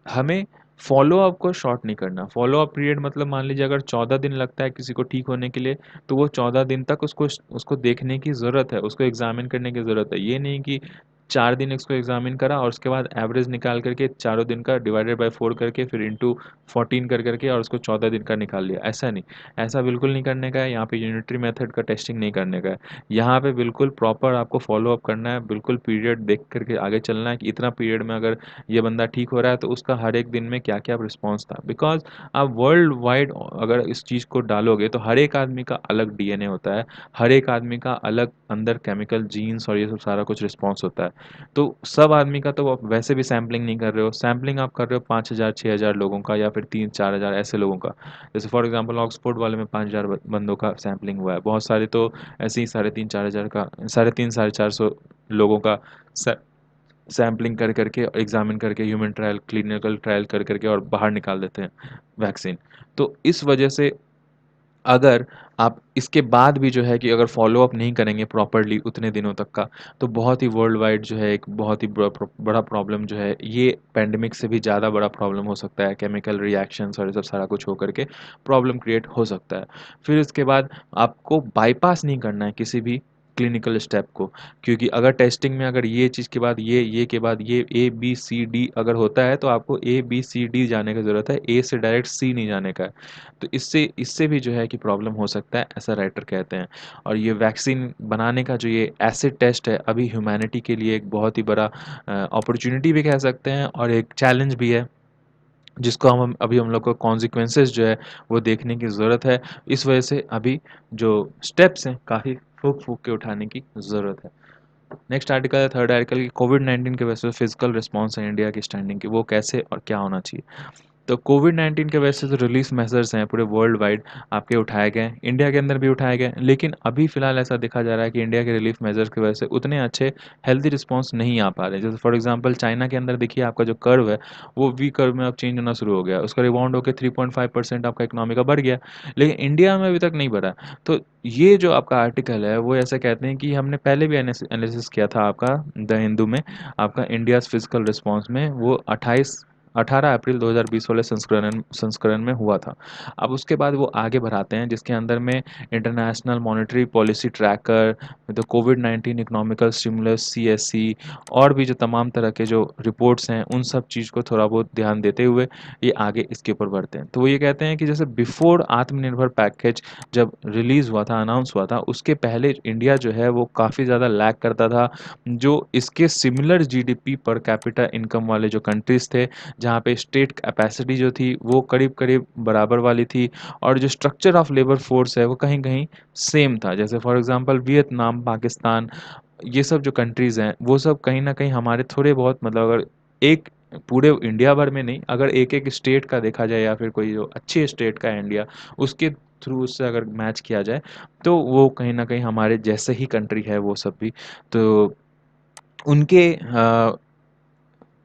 हमें फ़ॉलो-अप को शॉर्ट नहीं करना। फ़ॉलो-अप पीरियड मतलब मान लीजिए अगर 14 दिन लगता है किसी को ठीक होने के लिए, तो वो 14 दिन तक उसको देखने की ज़रूरत है, उसको एग्ज़ामिन करने की ज़रूरत है। ये नहीं कि 4 दिन इसको एग्ज़ामिन करा और उसके बाद एवरेज निकाल कर के चारों दिन का डिवाइडेड बाय 4 करके फिर इंटू 14 कर कर के और उसको 14 दिन का निकाल लिया, ऐसा नहीं। ऐसा बिल्कुल नहीं करने का है। यहाँ पे यूनिटरी मेथड का टेस्टिंग नहीं करने का है। यहाँ पे बिल्कुल प्रॉपर आपको फ़ॉलो-अप करना है, बिल्कुल पीरियड देख कर के आगे चलना है कि इतना पीरियड में अगर ये बंदा ठीक हो रहा है तो उसका हर एक दिन में क्या-क्या रिस्पॉन्स था। बिकॉज़ आप वर्ल्ड वाइड अगर इस चीज़ को डालोगे तो हर एक आदमी का अलग डीएनए होता है, हर एक आदमी का अलग अंदर केमिकल जीन्स और ये सब सारा कुछ रिस्पॉन्स होता है। तो सब आदमी का तो आप वैसे भी सैंपलिंग नहीं कर रहे हो, सैंपलिंग आप कर रहे हो 5,000 6,000 लोगों का या फिर 3-4,000 ऐसे लोगों का। जैसे फॉर एग्ज़ाम्पल ऑक्सफोर्ड वाले में 5,000 बंदों का सैंपलिंग हुआ है। बहुत सारे तो ऐसे ही 3,500 का 3,500 साढ़े 400 लोगों का स सैंपलिंग कर करके एग्जामिन करके ह्यूमन ट्रायल क्लिनिकल ट्रायल कर करके और बाहर निकाल देते हैं वैक्सीन। तो इस वजह से अगर आप इसके बाद भी जो है कि अगर फॉलो अप नहीं करेंगे प्रॉपरली उतने दिनों तक का, तो बहुत ही वर्ल्ड वाइड जो है एक बहुत ही बड़ा प्रॉब्लम जो है, ये पैंडेमिक से भी ज़्यादा बड़ा प्रॉब्लम हो सकता है। केमिकल रिएक्शंस और ये सब सारा कुछ होकर के प्रॉब्लम क्रिएट हो सकता है। फिर इसके बाद आपको बाईपास नहीं करना है किसी भी क्लिनिकल स्टेप को, क्योंकि अगर टेस्टिंग में अगर ये चीज़ के बाद ये के बाद ये ए बी सी डी अगर होता है तो आपको ए बी सी डी जाने की ज़रूरत है, ए से डायरेक्ट सी नहीं जाने का है। तो इससे इससे भी जो है कि प्रॉब्लम हो सकता है, ऐसा राइटर कहते हैं। और ये वैक्सीन बनाने का जो ये एसिड टेस्ट है अभी ह्यूमैनिटी के लिए एक बहुत ही बड़ा अपॉर्चुनिटी भी कह सकते हैं और एक चैलेंज भी है, जिसको हम अभी हम लोग को कॉन्सिक्वेंसेस जो है वो देखने की ज़रूरत है। इस वजह से अभी जो स्टेप्स हैं काफ़ी फूँक फूँक के उठाने की ज़रूरत है। नेक्स्ट आर्टिकल है, थर्ड आर्टिकल, की कोविड-19 के वजह से फिजिकल रिस्पॉन्स है इंडिया की स्टैंडिंग की, वो कैसे और क्या होना चाहिए। तो कोविड-19 की वजह से जो रिलीफ मेजर्स हैं पूरे वर्ल्ड वाइड आपके उठाए गए, इंडिया के अंदर भी उठाए गए, लेकिन अभी फ़िलहाल ऐसा देखा जा रहा है कि इंडिया के रिलीफ मेजर्स की वजह से उतने अच्छे हेल्दी रिस्पॉन्स नहीं आ पा रहे। जैसे फॉर एग्जांपल चाइना के अंदर देखिए आपका जो कर्व है, वो वी कर्व में अब चेंज होना शुरू हो गया। उसका रिबाउंड होकर 3.5% आपका इकोनॉमी का बढ़ गया, लेकिन इंडिया में अभी तक नहीं बढ़ा। तो ये जो आपका आर्टिकल है वो ऐसा कहते हैं कि हमने पहले भी एनालिसिस किया था आपका द हिंदू में, आपका इंडियाज़ फिजिकल रिस्पॉन्स में, वो 18 अप्रैल 2020 वाले संस्करण संस्करण में हुआ था। अब उसके बाद वो आगे बढ़ाते हैं जिसके अंदर में international monetary policy tracker, the covid economical stimulus CSC, और भी जो तमाम तरह के जो रिपोर्ट्स हैं उन सब चीज़ को थोड़ा बहुत ध्यान देते हुए ये आगे इसके ऊपर बढ़ते हैं। तो वो ये कहते हैं कि जैसे बिफोर आत्मनिर्भर पैकेज जब रिलीज़ हुआ था, अनाउंस हुआ था, उसके पहले इंडिया जो है वो काफ़ी ज़्यादा लैग करता था। जो इसके similar GDP per capita income वाले जो कंट्रीज़ थे, जहाँ पे स्टेट कैपेसिटी जो थी वो करीब-करीब बराबर वाली थी, और जो स्ट्रक्चर ऑफ लेबर फोर्स है वो कहीं-कहीं सेम था। जैसे फॉर एग्ज़ाम्पल वियतनाम, पाकिस्तान, ये सब जो कंट्रीज़ हैं वो सब कहीं न कहीं हमारे थोड़े बहुत, मतलब अगर एक पूरे इंडिया भर में नहीं, अगर एक-एक स्टेट का देखा जाए या फिर कोई जो अच्छे स्टेट का है इंडिया, उसके थ्रू उससे अगर मैच किया जाए, तो वो कहीं न कहीं हमारे जैसे ही कंट्री है वो सब भी। तो उनके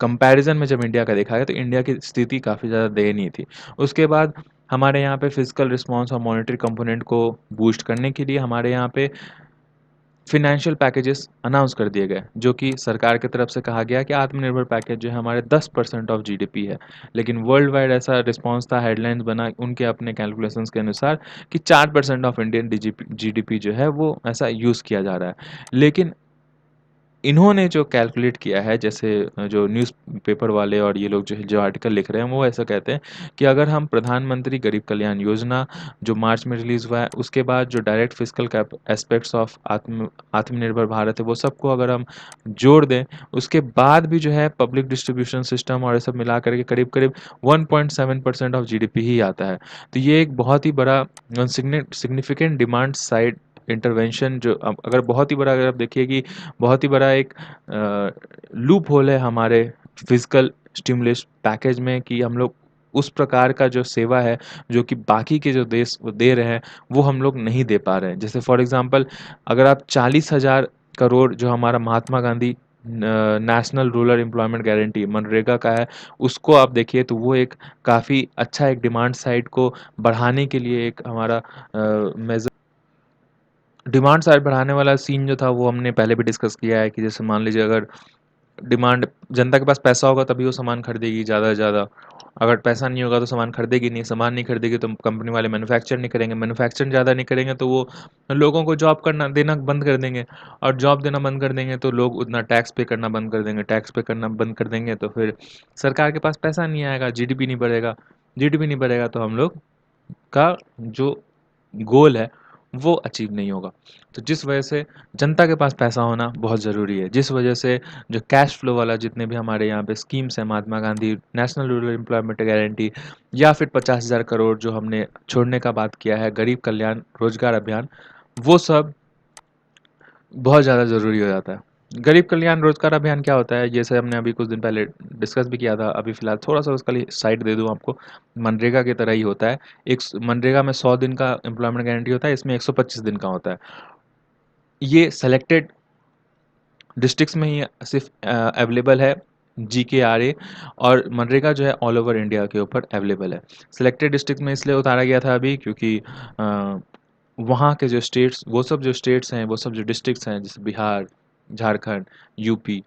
कंपैरिज़न में जब इंडिया का देखा गया तो इंडिया की स्थिति काफ़ी ज़्यादा दयनीय थी। उसके बाद हमारे यहाँ पे फिजिकल रिस्पॉन्स और मॉनेटरी कंपोनेंट को बूस्ट करने के लिए हमारे यहाँ पे फ़ाइनेंशियल पैकेजेस अनाउंस कर दिए गए, जो कि सरकार की तरफ से कहा गया कि आत्मनिर्भर पैकेज जो है हमारे 10% ऑफ जीडीपी है। लेकिन वर्ल्ड वाइड ऐसा रिस्पॉन्स था, हेडलाइंस बना उनके अपने कैलकुलेशंस के अनुसार कि 4% ऑफ इंडियन जीडीपी जो है वो ऐसा यूज़ किया जा रहा है। लेकिन इन्होंने जो कैलकुलेट किया है, जैसे जो न्यूज़पेपर वाले और ये लोग जो आर्टिकल लिख रहे हैं वो ऐसा कहते हैं कि अगर हम प्रधानमंत्री गरीब कल्याण योजना जो मार्च में रिलीज़ हुआ है, उसके बाद जो direct physical cap aspects of आत्मनिर्भर भारत है वो सबको अगर हम जोड़ दें, उसके बाद भी जो है पब्लिक डिस्ट्रीब्यूशन सिस्टम और ये सब मिला करके करीब करीब 1.7% ऑफ जीडीपी ही आता है। तो ये एक बहुत ही बड़ा सिग्निफिकेंट डिमांड साइड इंटरवेंशन, जो अगर बहुत ही बड़ा, अगर आप देखिए कि बहुत ही बड़ा एक लूप होल है हमारे फिजिकल स्टिमुलस पैकेज में, कि हम लोग उस प्रकार का जो सेवा है जो कि बाकी के जो देश वो दे रहे हैं वो हम लोग नहीं दे पा रहे हैं। जैसे फॉर एग्जांपल अगर आप 40,000 करोड़ जो हमारा Mahatma Gandhi national rural employment guarantee मनरेगा का है, उसको आप देखिए तो वो एक काफ़ी अच्छा एक डिमांड साइड को बढ़ाने के लिए एक हमारा मेजर, डिमांड साइड बढ़ाने वाला सीन जो था वो हमने पहले भी डिस्कस किया है कि जैसे मान लीजिए अगर डिमांड, जनता के पास पैसा होगा तभी वो सामान खरीदेगी ज़्यादा से ज़्यादा, अगर पैसा नहीं होगा तो सामान खरीदेगी नहीं, सामान नहीं खरीदेगी तो कंपनी वाले मैन्युफैक्चर नहीं करेंगे, मैन्युफैक्चर ज़्यादा नहीं करेंगे तो वो लोगों को जॉब करना देना बंद कर देंगे, और जॉब देना बंद कर देंगे तो लोग उतना टैक्स पे करना बंद कर देंगे, टैक्स पे करना बंद कर देंगे तो फिर सरकार के पास पैसा नहीं आएगा, जीडीपी नहीं बढ़ेगा, जीडीपी नहीं बढ़ेगा तो हम लोग का जो गोल है वो अचीव नहीं होगा। तो जिस वजह से जनता के पास पैसा होना बहुत ज़रूरी है, जिस वजह से जो कैश फ्लो वाला जितने भी हमारे यहाँ पे स्कीम्स हैं, Mahatma Gandhi national rural employment guarantee, या फिर 50,000 करोड़ जो हमने छोड़ने का बात किया है गरीब कल्याण रोजगार अभियान, वो सब बहुत ज़्यादा ज़रूरी हो जाता है। गरीब कल्याण रोजगार अभियान क्या होता है? जैसे हमने अभी कुछ दिन पहले डिस्कस भी किया था, अभी फ़िलहाल थोड़ा-सा उसका लिए साइड दे दूँ आपको, मनरेगा की तरह ही होता है। मनरेगा में 100 दिन का एम्प्लॉयमेंट गारंटी होता है, इसमें 125 दिन का होता है। ये सेलेक्टेड डिस्ट्रिक्ट्स में ही सिर्फ अवेलेबल है, जीकेआरए, और मनरेगा जो है ऑल ओवर इंडिया के ऊपर अवेलेबल है। सेलेक्टेड डिस्ट्रिक्ट में इसलिए उतारा गया था अभी क्योंकि वहाँ के जो स्टेट्स, वो सब जो स्टेट्स हैं, वो सब जो डिस्ट्रिक्ट्स हैं, जैसे बिहार, झारखंड, यूपी,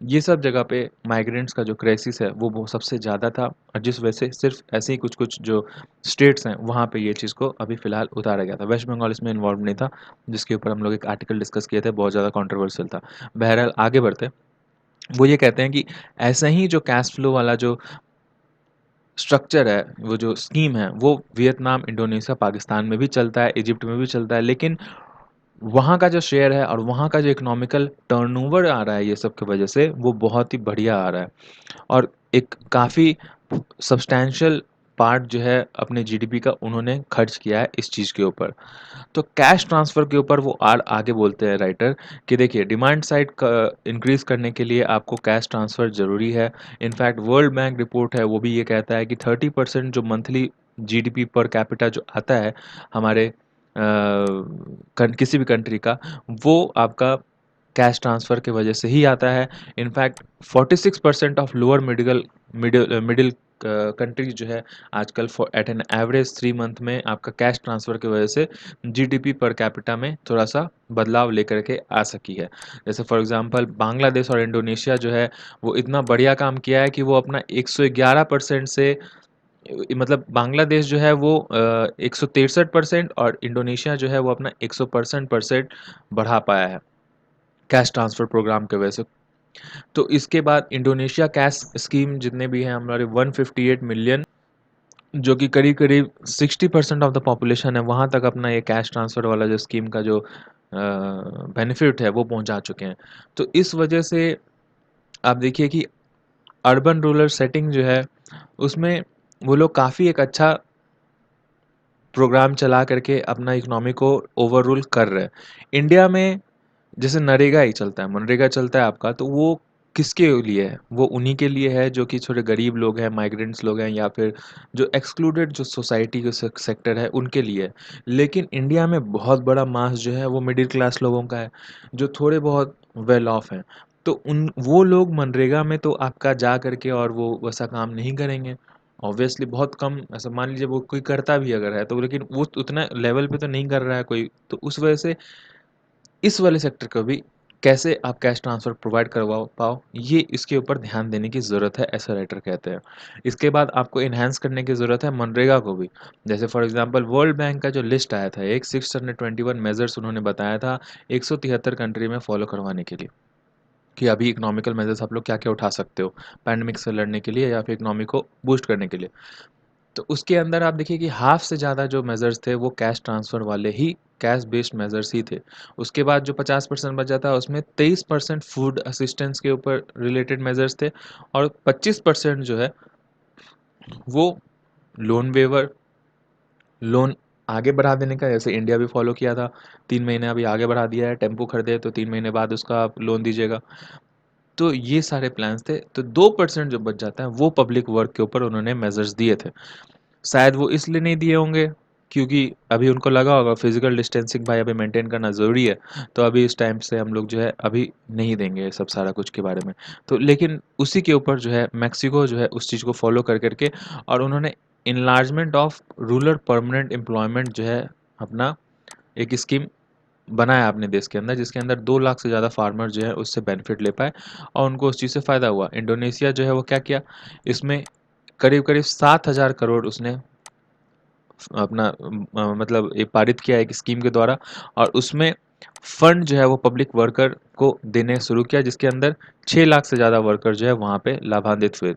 ये सब जगह पे माइग्रेंट्स का जो क्राइसिस है वो सबसे ज़्यादा था, और जिस वजह से सिर्फ ऐसे ही कुछ कुछ जो स्टेट्स हैं वहाँ पे ये चीज़ को अभी फ़िलहाल उतारा गया था। वेस्ट बंगाल इसमें इन्वॉल्व नहीं था, जिसके ऊपर हम लोग एक आर्टिकल डिस्कस किए थे, बहुत ज़्यादा कंट्रोवर्शियल था। बहरहाल आगे बढ़ते हैं। वो ये कहते हैं कि ऐसा ही जो कैश फ्लो वाला जो स्ट्रक्चर है, वो जो स्कीम है, वो वियतनाम, इंडोनेशिया, पाकिस्तान में भी चलता है, इजिप्ट में भी चलता है, लेकिन वहाँ का जो शेयर है और वहाँ का जो इकोनॉमिकल टर्नओवर आ रहा है ये सब की वजह से, वो बहुत ही बढ़िया आ रहा है। और एक काफ़ी सब्सटैंशियल पार्ट जो है अपने जीडीपी का उन्होंने खर्च किया है इस चीज़ के ऊपर। तो कैश ट्रांसफ़र के ऊपर वो आगे बोलते हैं राइटर कि देखिए, डिमांड साइड इंक्रीज़ करने के लिए आपको कैश ट्रांसफ़र ज़रूरी है। इनफैक्ट वर्ल्ड बैंक रिपोर्ट है वो भी ये कहता है कि 30% जो मंथली जीडीपी पर कैपिटा जो आता है हमारे किसी भी कंट्री का, वो आपका कैश ट्रांसफ़र की वजह से ही आता है। In fact 46% of lower middle countries जो है आजकल एट एन एवरेज 3 मंथ में आपका कैश ट्रांसफ़र की वजह से जीडीपी पर कैपिटा में थोड़ा सा बदलाव लेकर के आ सकी है। जैसे फॉर एग्जांपल बांग्लादेश और इंडोनेशिया जो है वो इतना बढ़िया काम किया है कि वो अपना 111% से मतलब बांग्लादेश जो है वो 163% और इंडोनेशिया जो है वो अपना 100% बढ़ा पाया है कैश ट्रांसफ़र प्रोग्राम की वजह से। तो इसके बाद इंडोनेशिया कैश स्कीम जितने भी हैं हमारे 158 मिलियन, जो कि करीब-करीब 60% ऑफ द पॉपुलेशन है, वहाँ तक अपना ये कैश ट्रांसफ़र वाला जो स्कीम का जो बेनिफिट है वो पहुँचा चुके हैं। तो इस वजह से आप देखिए कि अर्बन रूरल सेटिंग जो है उसमें वो लोग काफ़ी एक अच्छा प्रोग्राम चला करके अपना इकोनॉमी को ओवररूल कर रहे हैं। इंडिया में जैसे नरेगा ही चलता है, मनरेगा चलता है आपका, तो वो किसके लिए है? वो उन्हीं के लिए है जो कि थोड़े गरीब लोग हैं, माइग्रेंट्स लोग हैं, या फिर जो एक्सक्लूडेड जो सोसाइटी के सेक्टर है उनके लिए है। लेकिन इंडिया में बहुत बड़ा मास जो है वो मिडिल क्लास लोगों का है, जो थोड़े बहुत वेल ऑफ हैं। तो उन वो लोग मनरेगा में तो आपका जा करके और वो वैसा काम नहीं करेंगे। ऑब्वियसली बहुत कम, ऐसा मान लीजिए वो कोई करता भी अगर है तो, लेकिन वो उतना लेवल पे तो नहीं कर रहा है कोई। तो उस वजह से इस वाले सेक्टर को भी कैसे आप कैश ट्रांसफ़र प्रोवाइड करवा पाओ, ये इसके ऊपर ध्यान देने की ज़रूरत है, ऐसा राइटर कहते हैं। इसके बाद आपको एनहांस करने की ज़रूरत है मनरेगा को भी। जैसे फॉर एग्ज़ाम्पल वर्ल्ड बैंक का जो लिस्ट आया था, एक 621 मेजर्स उन्होंने बताया था 173 कंट्री में फॉलो करवाने के लिए, कि अभी इकोनॉमिकल मेजर्स आप लोग क्या-क्या उठा सकते हो, पैंडेमिक से लड़ने के लिए या फिर इकोनॉमी को बूस्ट करने के लिए। तो उसके अंदर आप देखिए कि हाफ़ से ज़्यादा जो मेजर्स थे वो कैश ट्रांसफ़र वाले ही, कैश बेस्ड मेजर्स ही थे। उसके बाद जो 50% बचा था उसमें 23% फूड असिस्टेंस के ऊपर रिलेटेड मेजर्स थे, और 25% जो है वो लोन वेवर, लोन आगे बढ़ा देने का, जैसे इंडिया भी फॉलो किया था। 3 महीने अभी आगे बढ़ा दिया है, टेम्पो खरीदे तो 3 महीने बाद उसका आप लोन दीजिएगा। तो ये सारे प्लान्स थे। तो 2% जो बच जाता है वो पब्लिक वर्क के ऊपर उन्होंने मेजर्स दिए थे। शायद वो इसलिए नहीं दिए होंगे क्योंकि अभी उनको लगा होगा फिजिकल डिस्टेंसिंग भाई अभी मेंटेन करना ज़रूरी है, तो अभी इस टाइम से हम लोग जो है अभी नहीं देंगे ये सब सारा कुछ के बारे में। तो लेकिन उसी के ऊपर जो है मेक्सिको जो है उस चीज़ को फॉलो कर करके, और उन्होंने enlargement of rural permanent employment जो है अपना एक स्कीम बनाया अपने देश के अंदर, जिसके अंदर 2 लाख से ज़्यादा फार्मर जो है उससे बेनिफिट ले पाए और उनको उस चीज़ से फ़ायदा हुआ। इंडोनेशिया जो है वो क्या किया, इसमें करीब-करीब 7,000 करोड़ उसने अपना मतलब ये पारित किया एक स्कीम के द्वारा, और उसमें फंड जो है वो पब्लिक वर्कर को देने शुरू किया, जिसके अंदर 6 लाख से ज़्यादा वर्कर जो है वहाँ पे लाभान्वित हुए।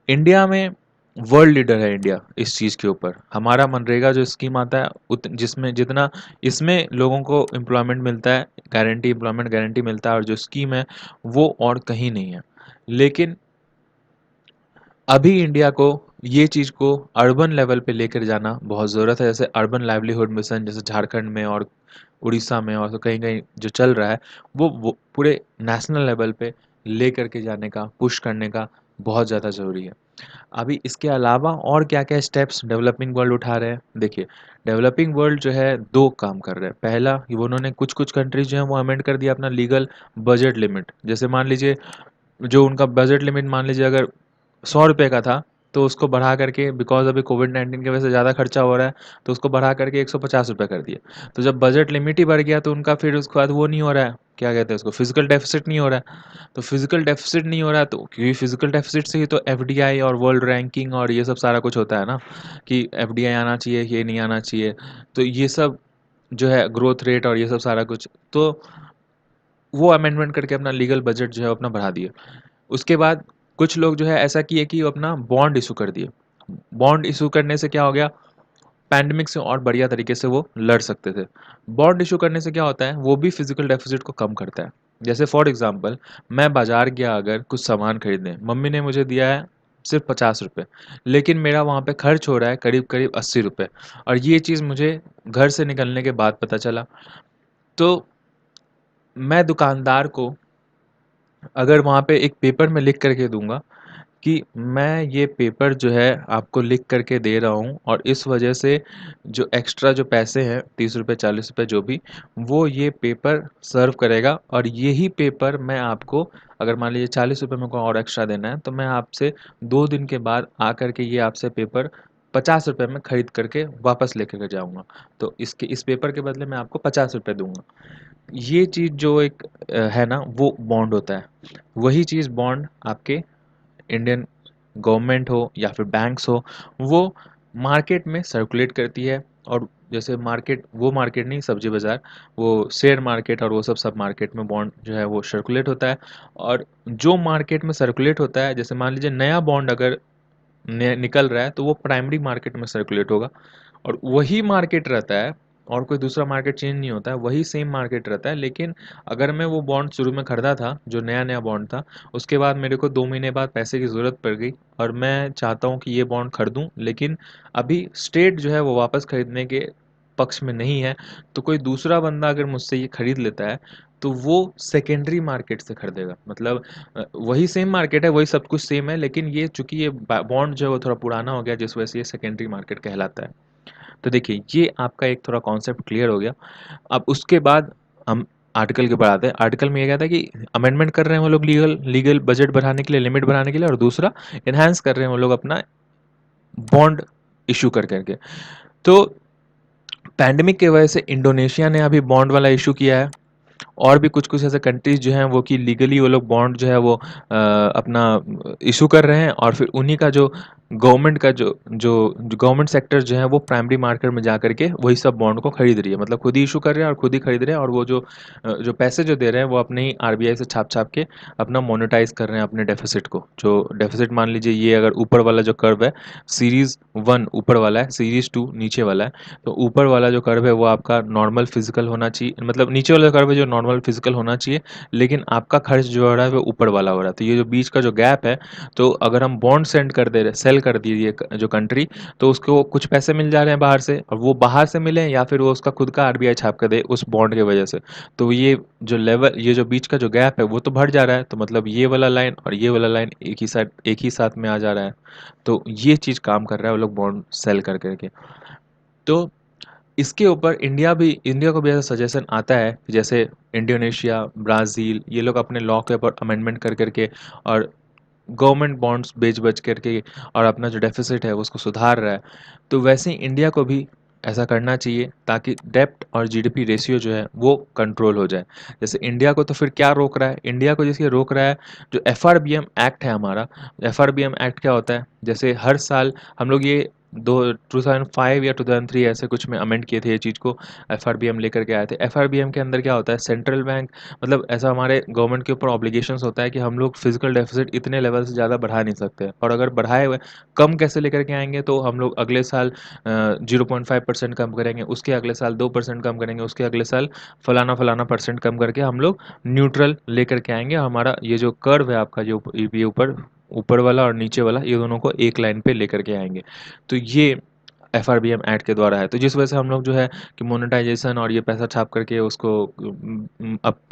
इंडिया में वर्ल्ड लीडर है इंडिया इस चीज़ के ऊपर। हमारा मनरेगा जो स्कीम आता है जिसमें जितना इसमें लोगों को एम्प्लॉयमेंट मिलता है, गारंटी एम्प्लॉयमेंट गारंटी मिलता है, और जो स्कीम है वो और कहीं नहीं है। लेकिन अभी इंडिया को ये चीज़ को अर्बन लेवल पे लेकर जाना बहुत ज़रूरत है। जैसे अर्बन लाइवलीहुड मिशन जैसे झारखंड में और उड़ीसा में और तो कहीं-कहीं जो चल रहा है, वो पूरे नेशनल लेवल पे लेकर के जाने का, पुश करने का बहुत ज़्यादा ज़रूरी है। अभी इसके अलावा और क्या-क्या स्टेप्स डेवलपिंग वर्ल्ड उठा रहे हैं? देखिए, डेवलपिंग वर्ल्ड जो है 2 काम कर रहे हैं। पहला, ये उन्होंने कुछ-कुछ कंट्रीज़ जो हैं वो अमेंड कर दिया अपना लीगल बजट लिमिट। जैसे मान लीजिए जो उनका बजट लिमिट मान लीजिए अगर ₹100 का था, तो उसको बढ़ा करके, बिकॉज़ अभी कोविड-19 की वजह से ज़्यादा खर्चा हो रहा है, तो उसको बढ़ा करके ₹150 कर दिया। तो जब बजट लिमिट ही बढ़ गया तो उनका फिर उसके बाद वो नहीं हो रहा है, क्या कहते हैं उसको, फिज़िकल डेफ़िसिट नहीं हो रहा है। तो फिज़िकल डेफ़िसिट नहीं हो रहा है तो क्योंकि फिज़िकल डेफ़िसिट से ही तो एफडीआई और वर्ल्ड रैंकिंग और ये सब सारा कुछ होता है ना, कि एफडीआई आना चाहिए, ये नहीं आना चाहिए। तो ये सब जो है ग्रोथ रेट और ये सब सारा कुछ, तो वो अमेंडमेंट करके अपना लीगल बजट जो है अपना बढ़ा दिए। उसके बाद कुछ लोग जो है ऐसा किए कि वो अपना बॉन्ड इशू कर दिए। बॉन्ड इशू करने से क्या हो गया, पैंडेमिक से और बढ़िया तरीके से वो लड़ सकते थे। बॉन्ड इशू करने से क्या होता है, वो भी फिजिकल डेफिसिट को कम करता है। जैसे फॉर एग्जांपल, मैं बाजार गया अगर कुछ सामान खरीदने, मम्मी ने मुझे दिया है सिर्फ 50 रुपये, लेकिन मेरा वहाँ पे खर्च हो रहा है करीब करीब 80 रुपये, और ये चीज़ मुझे घर से निकलने के बाद पता चला। तो मैं दुकानदार को अगर वहाँ पे एक पेपर में लिख करके दूंगा कि मैं ये पेपर जो है आपको लिख करके दे रहा हूँ, और इस वजह से जो एक्स्ट्रा जो पैसे हैं 30 रुपये 40 रुपये जो भी, वो ये पेपर सर्व करेगा, और यही पेपर मैं आपको, अगर मान लीजिए 40 रुपये मेरे को और एक्स्ट्रा देना है, तो मैं आपसे 2 दिन के बाद आकर के ये आपसे पेपर 50 रुपये में खरीद करके वापस लेकर के जाऊँगा। तो इसके इस पेपर के बदले मैं आपको 50 रुपये दूंगा। ये चीज़ जो एक है ना, वो बॉन्ड होता है। वही चीज़ बॉन्ड आपके इंडियन गवर्नमेंट हो या फिर बैंक्स हो, वो मार्केट में सर्कुलेट करती है। और जैसे मार्केट, वो मार्केट नहीं, सब्जी बाज़ार, वो शेयर मार्केट और वो सब मार्केट में बॉन्ड जो है वो सर्कुलेट होता है। और जो मार्केट में सर्कुलेट होता है, जैसे मान लीजिए नया बॉन्ड अगर निकल रहा है, तो वो प्राइमरी मार्केट में सर्कुलेट होगा, और वही मार्केट रहता है, और कोई दूसरा मार्केट चेंज नहीं होता है, वही सेम मार्केट रहता है। लेकिन अगर मैं वो बॉन्ड शुरू में खरीदा था, जो नया नया बॉन्ड था, उसके बाद मेरे को 2 महीने बाद पैसे की ज़रूरत पड़ गई, और मैं चाहता हूँ कि ये बॉन्ड खरीदूँ, लेकिन अभी स्टेट जो है वो वापस खरीदने के पक्ष में नहीं है, तो कोई दूसरा बंदा अगर मुझसे ये खरीद लेता है, तो वो सेकेंडरी मार्केट से खरीदेगा। मतलब वही सेम मार्केट है, वही सब कुछ सेम है, लेकिन ये चूंकि ये बॉन्ड जो है वो थोड़ा पुराना हो गया, जिस वजह से ये सेकेंडरी मार्केट कहलाता है। तो देखिए, ये आपका एक थोड़ा कॉन्सेप्ट क्लियर हो गया। अब उसके बाद हम आर्टिकल के ऊपर आते हैं। आर्टिकल में ये कहता है कि अमेंडमेंट कर रहे हैं वो लोग लीगल लीगल बजट बढ़ाने के लिए, लिमिट बढ़ाने के लिए, और दूसरा एनहांस कर रहे हैं वो लोग अपना बॉन्ड इशू कर करके। तो पैंडेमिक की वजह से इंडोनेशिया ने अभी बॉन्ड वाला इशू किया है, और भी कुछ कुछ ऐसे कंट्रीज जो हैं वो कि लीगली वो लोग बॉन्ड जो है वो अपना इशू कर रहे हैं, और फिर उन्हीं का जो गवर्नमेंट का जो गवर्नमेंट सेक्टर जो है वो प्राइमरी मार्केट में जा करके वही सब बॉन्ड को खरीद रही है। मतलब खुद ही इशू कर रहे हैं और खुद ही खरीद रहे हैं, और वो जो पैसे जो दे रहे हैं वो अपने ही आरबीआई से छाप छाप के अपना मोनेटाइज कर रहे हैं अपने डेफिसिट को। जो डेफिसिट मान लीजिए, ये अगर ऊपर वाला जो कर्व है, सीरीज 1 ऊपर वाला है, सीरीज 2 नीचे वाला है, तो ऊपर वाला जो कर्व है वो आपका नॉर्मल फिजिकल होना चाहिए, मतलब नीचे वाला कर्व है जो नॉर्मल फिजिकल होना चाहिए, लेकिन आपका खर्च जो हो रहा है वो ऊपर वाला हो रहा है। तो ये जो बीच का जो गैप है, तो अगर हम बॉन्ड सेंड कर दे रहे, सेल कर दीजिए जो कंट्री, तो उसको कुछ पैसे मिल जा रहे हैं बाहर से, और वो बाहर से मिले या फिर वो उसका खुद का आरबीआई छाप कर दे उस बॉन्ड की वजह से, तो ये जो बीच का जो गैप है वो तो बढ़ जा रहा है। तो मतलब ये वाला लाइन और ये वाला लाइन एक ही साथ में आ जा रहा है। तो ये चीज़ काम कर रहा है वो लोग बॉन्ड सेल कर करके। तो इसके ऊपर इंडिया को भी ऐसा सजेशन आता है कि जैसे इंडोनेशिया, ब्राज़ील, ये लोग अपने लॉ के ऊपर अमेंडमेंट कर करके और गवर्नमेंट बॉन्ड्स बेच-बेच करके और अपना जो डेफ़िसिट है उसको सुधार रहा है। तो वैसे ही इंडिया को भी ऐसा करना चाहिए, ताकि डेब्ट और जीडीपी रेशियो जो है वो कंट्रोल हो जाए। जैसे इंडिया को तो फिर क्या रोक रहा है? इंडिया को जैसे रोक रहा है जो एफआरबीएम एक्ट है हमारा। एफआरबीएम एक्ट क्या होता है? जैसे हर साल हम लोग ये दो 2005 या 2003 ऐसे कुछ में अमेंड किए थे ये चीज़ को, एफआरबीएम लेकर के आए थे। एफआरबीएम के अंदर क्या होता है, सेंट्रल बैंक, मतलब ऐसा हमारे गवर्नमेंट के ऊपर ऑब्लिगेशंस होता है कि हम लोग फिजिकल डेफिसिट इतने लेवल से ज़्यादा बढ़ा नहीं सकते, और अगर बढ़ाए हुए कम कैसे लेकर के आएंगे, तो हम लोग अगले साल 0.5% कम करेंगे, उसके अगले साल 2% कम करेंगे, उसके अगले साल फलाना फलाना परसेंट कम करके हम लोग न्यूट्रल लेकर के आएंगे। हमारा ये जो कर्व है आपका, जो ये ऊपर ऊपर वाला और नीचे वाला, ये दोनों को एक लाइन पे लेकर के आएंगे। तो ये एफआरबीएम एक्ट के द्वारा है। तो जिस वजह से हम लोग जो है कि मोनेटाइजेशन और ये पैसा छाप करके उसको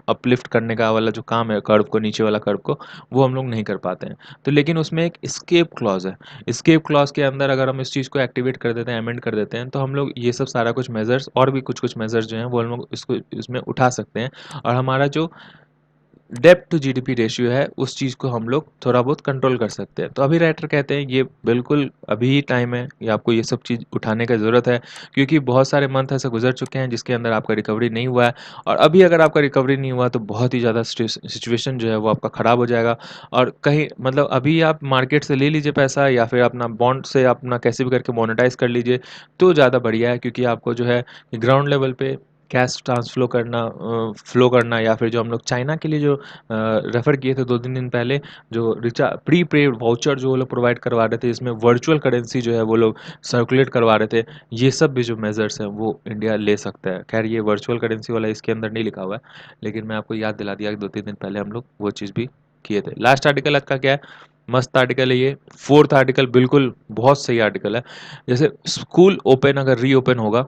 अपलिफ्ट करने का वाला जो काम है कर्व को, नीचे वाला कर्व को, वो हम लोग नहीं कर पाते हैं। तो लेकिन उसमें एक एस्केप क्लॉज है। एस्केप क्लॉज के अंदर अगर हम इस चीज़ को एक्टिवेट कर देते हैं, अमेंड कर देते हैं, तो हम लोग ये सब सारा कुछ मेजर्स और भी कुछ कुछ मेजर्स जो हैं वो हम लोग इसको इसमें उठा सकते हैं, और हमारा जो डेब्ट टू जीडीपी रेशियो है, उस चीज़ को हम लोग थोड़ा बहुत कंट्रोल कर सकते हैं। तो अभी राइटर कहते हैं ये बिल्कुल अभी ही टाइम है, ये आपको ये सब चीज़ उठाने का ज़रूरत है, क्योंकि बहुत सारे मंथ ऐसे गुजर चुके हैं जिसके अंदर आपका रिकवरी नहीं हुआ है, और अभी अगर आपका रिकवरी नहीं हुआ तो बहुत ही ज़्यादा सिचुएशन जो है वो आपका ख़राब हो जाएगा। और कहीं मतलब अभी आप मार्केट से ले लीजिए पैसा, या फिर अपना बॉन्ड से अपना कैसे भी करके मोनेटाइज कर लीजिए, तो ज़्यादा बढ़िया है, क्योंकि आपको जो है ग्राउंड लेवल पे कैश ट्रांसफ्लो करना फ्लो करना, या फिर जो हम लोग चाइना के लिए जो रेफ़र किए थे 2-3 दिन पहले, जो प्री पेड वाउचर जो वो लोग प्रोवाइड करवा रहे थे, इसमें वर्चुअल करेंसी जो है वो लोग सर्कुलेट करवा रहे थे, ये सब भी जो मेजर्स हैं वो इंडिया ले सकता है। खैर ये वर्चुअल करेंसी वाला इसके अंदर नहीं लिखा हुआ है, लेकिन मैं आपको याद दिला दिया कि 2-3 दिन पहले हम लोग वो चीज़ भी किए थे। लास्ट आर्टिकल आज का क्या है, मस्त आर्टिकल है ये, फोर्थ आर्टिकल बिल्कुल बहुत सही आर्टिकल है। जैसे स्कूल ओपन अगर रीओपन होगा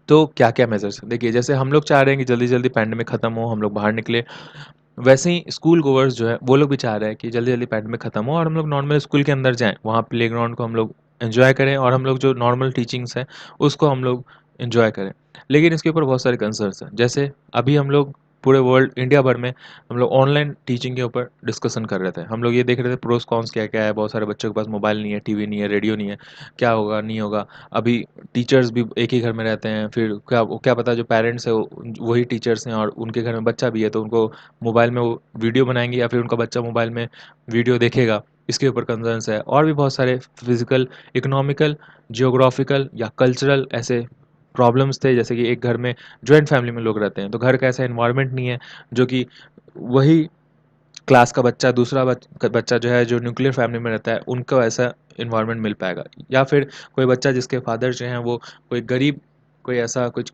तो क्या-क्या मेजर्स हैं? देखिए, जैसे हम लोग चाह रहे हैं कि जल्दी-जल्दी पैंडेमिक खत्म हो, हम लोग बाहर निकले, वैसे ही स्कूल गोवर्स जो है वो लोग भी चाह रहे हैं कि जल्दी-जल्दी पैंडेमिक खत्म हो और हम लोग नॉर्मल स्कूल के अंदर जाएँ। वहाँ प्लेग्राउंड को हम लोग एन्जॉय करें, और हम लोग जो नॉर्मल टीचिंग्स हैं उसको हम लोग एन्जॉय करें। लेकिन इसके ऊपर बहुत सारे कंसर्न्स हैं। जैसे अभी हम लोग पूरे वर्ल्ड इंडिया भर में हम लोग ऑनलाइन टीचिंग के ऊपर डिस्कशन कर रहे थे। हम लोग ये देख रहे थे प्रोस कॉन्स क्या-क्या है। बहुत सारे बच्चों के पास मोबाइल नहीं है, टीवी नहीं है, रेडियो नहीं है। क्या होगा, नहीं होगा। अभी टीचर्स भी एक ही घर में रहते हैं, फिर क्या क्या पता जो पेरेंट्स हैं वो वही टीचर्स हैं और उनके घर में बच्चा भी है, तो उनको मोबाइल में वो वीडियो बनाएँगे या फिर उनका बच्चा मोबाइल में वीडियो देखेगा, इसके ऊपर कंसर्न्स है। और भी बहुत सारे फिज़िकल, इकोनॉमिकल, जियोग्राफिकल या कल्चरल ऐसे प्रॉब्लम्स थे, जैसे कि एक घर में जॉइंट फैमिली में लोग रहते हैं, तो घर का ऐसा एनवायरनमेंट नहीं है जो कि वही क्लास का बच्चा दूसरा बच्चा जो है जो न्यूक्लियर फैमिली में रहता है उनको ऐसा इन्वायरमेंट मिल पाएगा, या फिर कोई बच्चा जिसके फादर जो हैं वो कोई गरीब, कोई ऐसा कुछ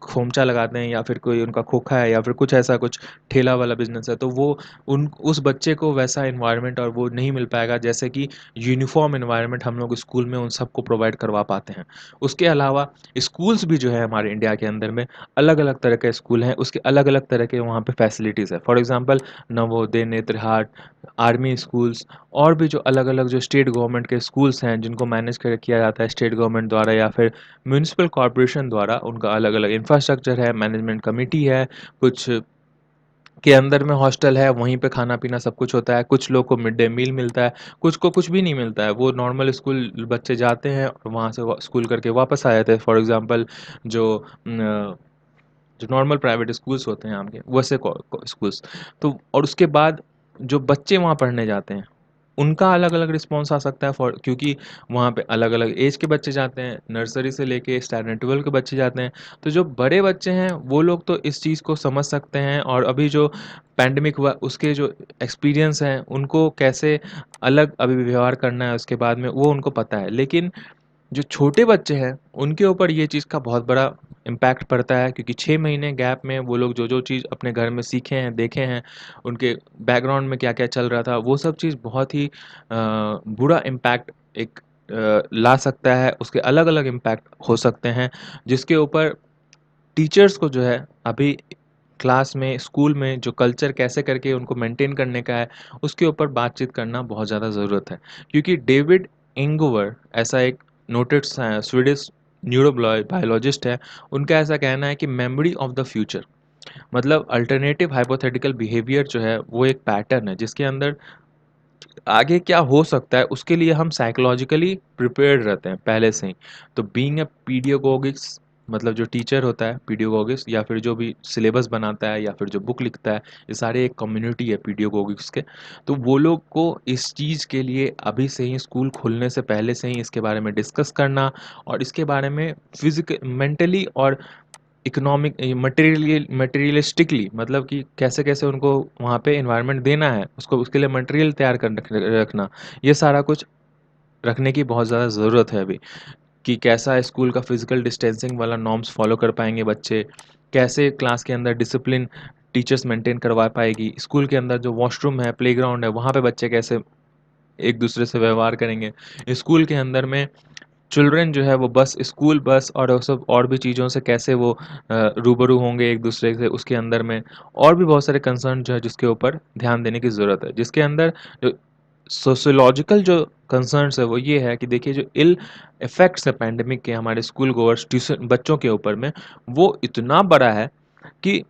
खोमचा लगाते हैं, या फिर कोई उनका खोखा है, या फिर कुछ ऐसा कुछ ठेला वाला बिजनेस है, तो वो उन उस बच्चे को वैसा इन्वायरमेंट और वो नहीं मिल पाएगा जैसे कि यूनिफॉर्म इन्वायरमेंट हम लोग स्कूल में उन सबको प्रोवाइड करवा पाते हैं। उसके अलावा स्कूल्स भी जो है हमारे इंडिया के अंदर में अलग अलग तरह के स्कूल हैं, उसके अलग अलग तरह के वहाँ पे फैसिलिटीज़ है। For example Navodaya, Netarhat, army schools, और भी जो अलग-अलग जो स्टेट गवर्नमेंट के स्कूल्स हैं जिनको मैनेज कर किया जाता है स्टेट गवर्नमेंट द्वारा या फिर म्युनिसिपल कॉर्पोरेशन द्वारा, उनका अलग-अलग इंफ्रास्ट्रक्चर है, मैनेजमेंट कमिटी है, कुछ के अंदर में हॉस्टल है, वहीं पे खाना-पीना सब कुछ होता है, कुछ लोग को मिड डे मील मिलता है, कुछ को कुछ भी नहीं मिलता है। वो नॉर्मल स्कूल बच्चे जाते हैं और वहाँ से व स्कूल करके वापस आ जाते हैं। फॉर एग्ज़ाम्पल जो न जो नॉर्मल प्राइवेट स्कूल्स होते हैं आपके वैसे स्कूल्स, तो और उसके बाद जो बच्चे वहाँ पढ़ने जाते हैं उनका अलग अलग रिस्पॉन्स आ सकता है, फॉर क्योंकि वहाँ पे अलग अलग एज के बच्चे जाते हैं, नर्सरी से लेके स्टैंडर्ड 12 के बच्चे जाते हैं। तो जो बड़े बच्चे हैं वो लोग तो इस चीज़ को समझ सकते हैं, और अभी जो पैंडमिक हुआ उसके जो एक्सपीरियंस हैं उनको कैसे अलग अभी व्यवहार करना है उसके बाद में वो उनको पता है। लेकिन जो छोटे बच्चे हैं, उनके ऊपर ये चीज़ का बहुत बड़ा इम्पैक्ट पड़ता है, क्योंकि 6 महीने गैप में वो लोग जो-जो चीज़ अपने घर में सीखे हैं, देखे हैं, उनके बैकग्राउंड में क्या-क्या चल रहा था, वो सब चीज़ बहुत ही बुरा इम्पैक्ट एक ला सकता है। उसके अलग-अलग इम्पैक्ट हो सकते हैं, जिसके ऊपर टीचर्स को जो है अभी क्लास में, स्कूल में जो कल्चर कैसे करके उनको मेंटेन करने का है, उसके ऊपर बातचीत करना बहुत ज़्यादा ज़रूरत है। क्योंकि डेविड इंगोवर ऐसा एक नोटेड स्वीडिश बायोलॉजिस्ट है, उनका ऐसा कहना है कि मेमोरी ऑफ द फ्यूचर मतलब अल्टरनेटिव हाइपोथेटिकल बिहेवियर जो है वो एक पैटर्न है जिसके अंदर आगे क्या हो सकता है उसके लिए हम साइकोलॉजिकली प्रिपेयर्ड रहते हैं पहले से ही। तो बीइंग अ पीडियोगोगिक्स मतलब जो टीचर होता है पीडियोगोगिक्स, या फिर जो भी सिलेबस बनाता है या फिर जो बुक लिखता है, ये सारे एक कम्युनिटी है पीडियोगोगिक्स के। तो वो लोग को इस चीज़ के लिए अभी से ही स्कूल खुलने से पहले से ही इसके बारे में डिस्कस करना, और इसके बारे में मेंटली और इकोनॉमिक मटेरियलिस्टिकली मतलब कि कैसे-कैसे उनको वहाँ पे एनवायरनमेंट देना है, उसको उसके लिए मटेरियल तैयार कर रखना, ये सारा कुछ रखने की बहुत ज़्यादा ज़रूरत है अभी, कि कैसा स्कूल का फिज़िकल डिस्टेंसिंग वाला नॉर्म्स फ़ॉलो कर पाएँगे बच्चे, कैसे क्लास के अंदर डिसिप्लिन टीचर्स मेंटेन करवा पाएगी, स्कूल के अंदर जो वॉशरूम है, प्लेग्राउंड है, वहाँ पे बच्चे कैसे एक-दूसरे से व्यवहार करेंगे, स्कूल के अंदर में चिल्ड्रन जो है वो बस स्कूल बस और वो सब और भी चीज़ों से कैसे वो रूबरू होंगे एक दूसरे से उसके अंदर में, और भी बहुत सारे कंसर्न जो है जिसके ऊपर ध्यान देने की ज़रूरत है, जिसके अंदर जो सोशियोलॉजिकल जो कंसर्न्स है वो ये है कि देखिए जो इल इफेक्ट्स है पैंडेमिक के हमारे स्कूल गोवर्स ट्यूशन बच्चों के ऊपर में, वो इतना बड़ा है कि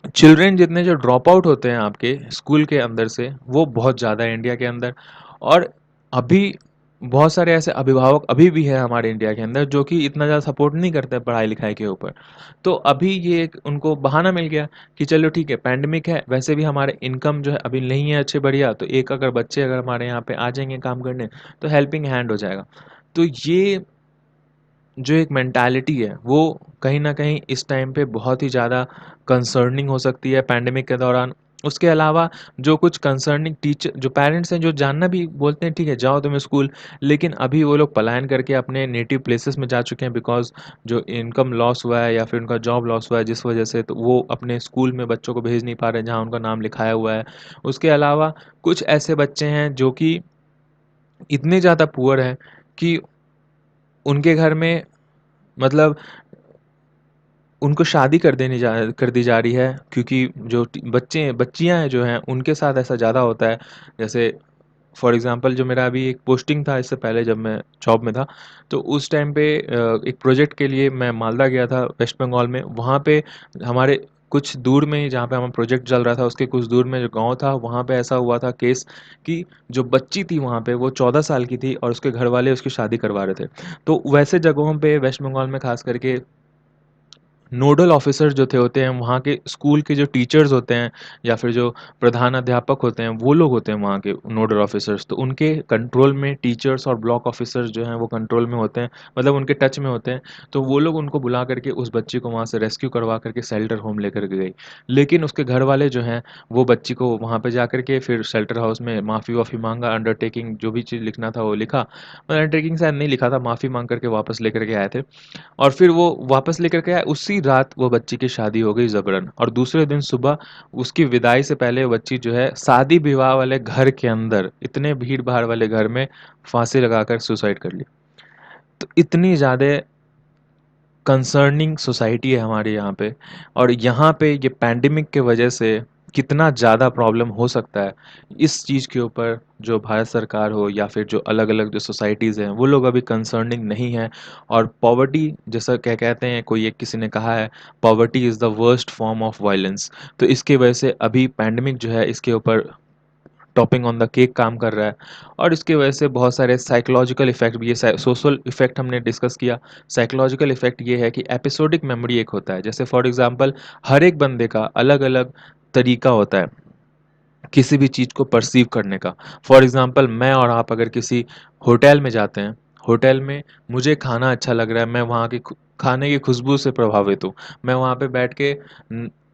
चिल्ड्रन जितने जो ड्रॉप आउट होते हैं आपके स्कूल के अंदर से, वो बहुत ज़्यादा है इंडिया के अंदर। और अभी बहुत सारे ऐसे अभिभावक अभी भी हैं हमारे इंडिया के अंदर जो कि इतना ज़्यादा सपोर्ट नहीं करते हैं पढ़ाई लिखाई के ऊपर। तो अभी ये एक उनको बहाना मिल गया कि चलो ठीक है, पैंडेमिक है, वैसे भी हमारे इनकम जो है अभी नहीं है अच्छे बढ़िया, तो एक अगर बच्चे अगर हमारे यहाँ पे आ जाएंगे काम करने, तो हेल्पिंग हैंड हो जाएगा। तो ये जो एक मेंटालिटी है वो कहीं न कहीं इस टाइम पे बहुत ही ज़्यादा कंसर्निंग हो सकती है पैंडेमिक के दौरान। उसके अलावा जो कुछ कंसर्निंग टीचर जो पेरेंट्स हैं जो जानना भी बोलते हैं ठीक है जाओ तुम स्कूल, लेकिन अभी वो लोग पलायन करके अपने नेटिव प्लेसेस में जा चुके हैं बिकॉज़ जो इनकम लॉस हुआ है या फिर उनका जॉब लॉस हुआ है जिस वजह से, तो वो अपने स्कूल में बच्चों को भेज नहीं पा रहे हैं जहाँ उनका नाम लिखाया हुआ है। उसके अलावा कुछ ऐसे बच्चे हैं जो कि इतने ज़्यादा पुअर हैं कि उनके घर में मतलब उनको शादी कर दी जा रही है क्योंकि जो बच्चे बच्चियां हैं जो हैं उनके साथ ऐसा ज़्यादा होता है। जैसे फॉर एग्जांपल जो मेरा अभी एक पोस्टिंग था इससे पहले जब मैं जॉब में था, तो उस टाइम पे एक प्रोजेक्ट के लिए मैं मालदा गया था वेस्ट बंगाल में। वहाँ पे हमारे कुछ दूर में ही जहाँ पे हमारा प्रोजेक्ट चल रहा था उसके कुछ दूर में जो गांव था वहाँ पे ऐसा हुआ था केस कि जो बच्ची थी वहाँ पे वो 14 साल की थी और उसके घर वाले उसकी शादी करवा रहे थे। तो वैसे जगहों पे वेस्ट बंगाल में खास करके नोडल ऑफिसर जो थे होते हैं वहाँ के स्कूल के जो टीचर्स होते हैं या फिर जो प्रधान अध्यापक होते हैं वो लोग होते हैं वहाँ के नोडल ऑफिसर्स, तो उनके कंट्रोल में टीचर्स और ब्लॉक ऑफिसर्स जो हैं वो कंट्रोल में होते हैं, मतलब उनके टच में होते हैं। तो वो लोग उनको बुला करके उस बच्ची को वहाँ से रेस्क्यू करवा करके शेल्टर होम लेकर के गई। लेकिन उसके घर वाले जो हैं वो बच्ची को वहाँ पे जा करके फिर शेल्टर हाउस में माफ़ी वाफ़ी मांगा, अंडरटेकिंग जो भी चीज़ लिखना था वो लिखा, अंडरटेकिंग शायद नहीं लिखा था, माफ़ी मांग करके वापस लेकर के आए थे। और फिर वो वापस लेकर के आया, उसी रात वो बच्ची की शादी हो गई ज़बरन और दूसरे दिन सुबह उसकी विदाई से पहले वो बच्ची जो है शादी विवाह वाले घर के अंदर, इतने भीड़-भाड़ वाले घर में फांसी लगाकर सुसाइड कर ली। तो इतनी ज़्यादा कंसर्निंग सोसाइटी है हमारे यहाँ पे। और यहाँ पे ये पैंडेमिक के वजह से कितना ज़्यादा प्रॉब्लम हो सकता है, इस चीज़ के ऊपर जो भारत सरकार हो या फिर जो अलग-अलग जो सोसाइटीज़ हैं, वो लोग अभी कंसर्निंग नहीं हैं। और पॉवर्टी जैसा क्या कहते हैं, कोई एक किसी ने कहा है, poverty is the worst form of violence. तो इसकी वजह से अभी पैंडेमिक जो है इसके ऊपर टॉपिंग ऑन द केक काम कर रहा है। और इसकी वजह से बहुत सारे साइकोलॉजिकल इफ़ेक्ट भी, ये सोशल इफ़ेक्ट हमने डिस्कस किया। साइकोलॉजिकल इफ़ेक्ट ये है कि एपिसोडिक मेमोरी एक होता है, जैसे फॉर एग्जांपल हर एक बंदे का अलग-अलग तरीका होता है किसी भी चीज़ को परसीव करने का। फॉर एग्जांपल मैं और आप अगर किसी होटल में जाते हैं, होटल में मुझे खाना अच्छा लग रहा है, मैं वहाँ की खाने की खुशबू से प्रभावित हूँ। मैं वहाँ पे बैठ के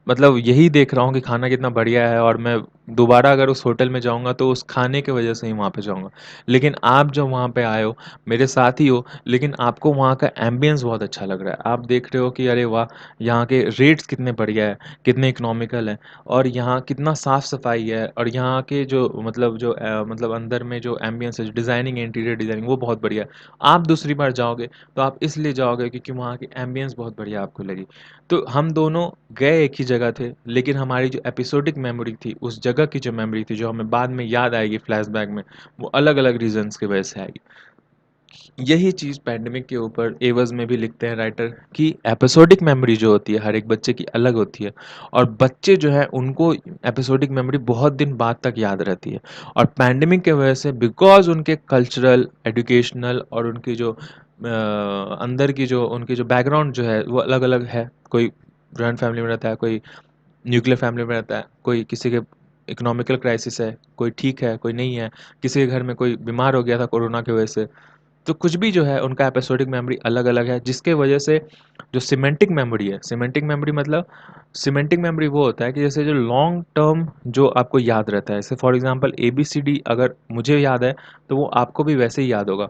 मतलब यही देख रहा हूँ कि खाना कितना बढ़िया है और मैं दोबारा अगर उस होटल में जाऊँगा तो उस खाने की वजह से ही वहाँ पे जाऊँगा। लेकिन आप जब वहाँ पे आए हो, मेरे साथ ही हो, लेकिन आपको वहाँ का एम्बियंस बहुत अच्छा लग रहा है। आप देख रहे हो कि अरे वाह! यहाँ के रेट्स कितने बढ़िया है, कितने इकोनॉमिकल हैं। और यहाँ कितना साफ-सफाई है और यहाँ के जो मतलब जो मतलब अंदर में जो एम्बियंस है, डिज़ाइनिंग, इंटीरियर डिज़ाइनिंग वो बहुत बढ़िया है। आप दूसरी बार जाओगे तो आप इसलिए जाओगे क्योंकि वहाँ की एम्बियंस बहुत बढ़िया आपको लगी। तो हम दोनों गए एक ही जगह थे, लेकिन हमारी जो एपिसोडिक मेमोरी थी, उस जगह की जो मेमोरी थी, जो हमें बाद में याद आएगी फ्लैशबैक में, वो अलग-अलग रीज़न्स की वजह से आएगी। यही चीज़ पैंडेमिक के ऊपर एवज़ में भी लिखते हैं राइटर कि एपिसोडिक मेमोरी जो होती है हर एक बच्चे की अलग होती है और बच्चे जो है उनको एपिसोडिक मेमोरी बहुत दिन बाद तक याद रहती है। और पैंडेमिक के वजह से बिकॉज़ उनके कल्चरल, एजुकेशनल और उनकी जो अंदर की जो उनकी जो बैकग्राउंड जो है वो अलग-अलग है। कोई जॉइंट फैमिली में रहता है, कोई न्यूक्लियर फैमिली में रहता है, कोई किसी के इकोनॉमिकल क्राइसिस है, कोई ठीक है, कोई नहीं है, किसी के घर में कोई बीमार हो गया था कोरोना की वजह से। तो कुछ भी जो है उनका एपिसोडिक मेमोरी अलग-अलग है, जिसके वजह से जो सिमेंटिक मेमोरी है, सिमेंटिक मेमोरी मतलब सिमेंटिक मेमोरी वो होता है कि जैसे जो लॉन्ग टर्म जो आपको याद रहता है, जैसे फॉर एग्जांपल एबीसीडी अगर मुझे याद है, तो वो आपको भी वैसे ही याद होगा।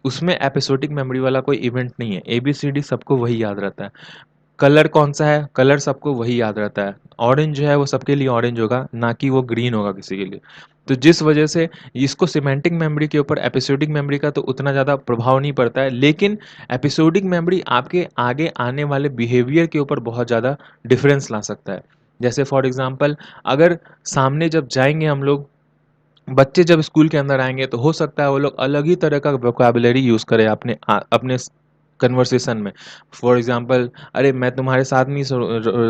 उसमें एपिसोडिक मेमोरी वाला कोई इवेंट नहीं है, एबीसीडी सबको वही याद रहता है। कलर कौन-सा है, कलर सबको वही याद रहता है। ऑरेंज जो है वो सबके लिए ऑरेंज होगा, ना कि वो ग्रीन होगा किसी के लिए। तो जिस वजह से इसको सिमेंटिक मेमोरी के ऊपर एपिसोडिक मेमोरी का तो उतना ज़्यादा प्रभाव नहीं पड़ता है, लेकिन एपिसोडिक मेमोरी आपके आगे आने वाले बिहेवियर के ऊपर बहुत ज़्यादा डिफरेंस ला सकता है। जैसे फॉर एग्ज़ाम्पल अगर सामने जब जाएँगे हम लोग, बच्चे जब स्कूल के अंदर आएँगे तो हो सकता है वो लोग अलग ही तरह का वोकैब्युलरी यूज़ करें अपने कन्वर्सेशन में। फॉर एग्ज़ाम्पल, अरे मैं तुम्हारे साथ नहीं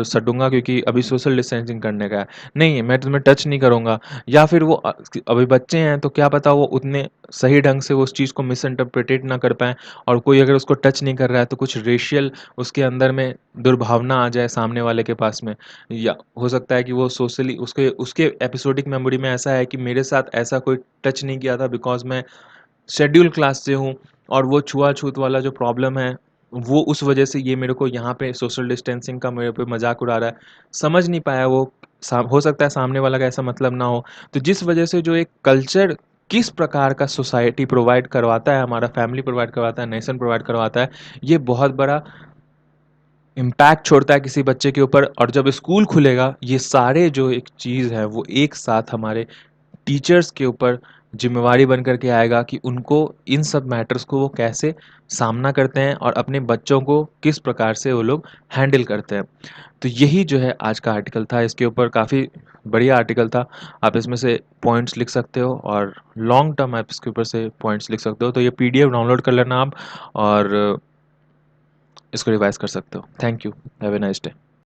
सटूँगा क्योंकि अभी सोशल डिस्टेंसिंग करने का है। नहीं, मैं तुम्हें टच नहीं करूँगा। या फिर वो अभी बच्चे हैं तो क्या पता वो उतने सही ढंग से वो उस चीज़ को मिसइंटरप्रेटेट ना कर पाएँ, और कोई अगर उसको टच नहीं कर रहा है तो कुछ रेशियल उसके अंदर में दुर्भावना आ जाए सामने वाले के पास में। या हो सकता है कि वो सोशली उसके उसके एपिसोडिक मेमोरी में ऐसा है कि मेरे साथ ऐसा कोई टच नहीं किया था बिकॉज़ मैं शेड्यूल क्लास से हूँ, और वो छुआ-छूत वाला जो प्रॉब्लम है, वो उस वजह से ये मेरे को यहाँ पे सोशल डिस्टेंसिंग का मेरे पे मज़ाक उड़ा रहा है। समझ नहीं पाया वो, हो सकता है सामने वाला का ऐसा मतलब ना हो। तो जिस वजह से जो एक कल्चर किस प्रकार का सोसाइटी प्रोवाइड करवाता है, हमारा फैमिली प्रोवाइड करवाता है, नेशन प्रोवाइड करवाता है, ये बहुत बड़ा इम्पैक्ट छोड़ता है किसी बच्चे के ऊपर। और जब स्कूल खुलेगा, ये सारे जो एक चीज़ है, वो एक साथ हमारे टीचर्स के ऊपर ज़िम्मेवारी बन कर के आएगा कि उनको इन सब मैटर्स को वो कैसे सामना करते हैं और अपने बच्चों को किस प्रकार से वो लोग हैंडल करते हैं। तो यही जो है आज का आर्टिकल था, इसके ऊपर काफ़ी बढ़िया आर्टिकल था। आप इसमें से पॉइंट्स लिख सकते हो और लॉन्ग टर्म आप इसके ऊपर से पॉइंट्स लिख सकते हो। तो ये पीडीएफ डाउनलोड कर लेना आप और इसको रिवाइज़ कर सकते हो। Thank you. Have a nice day.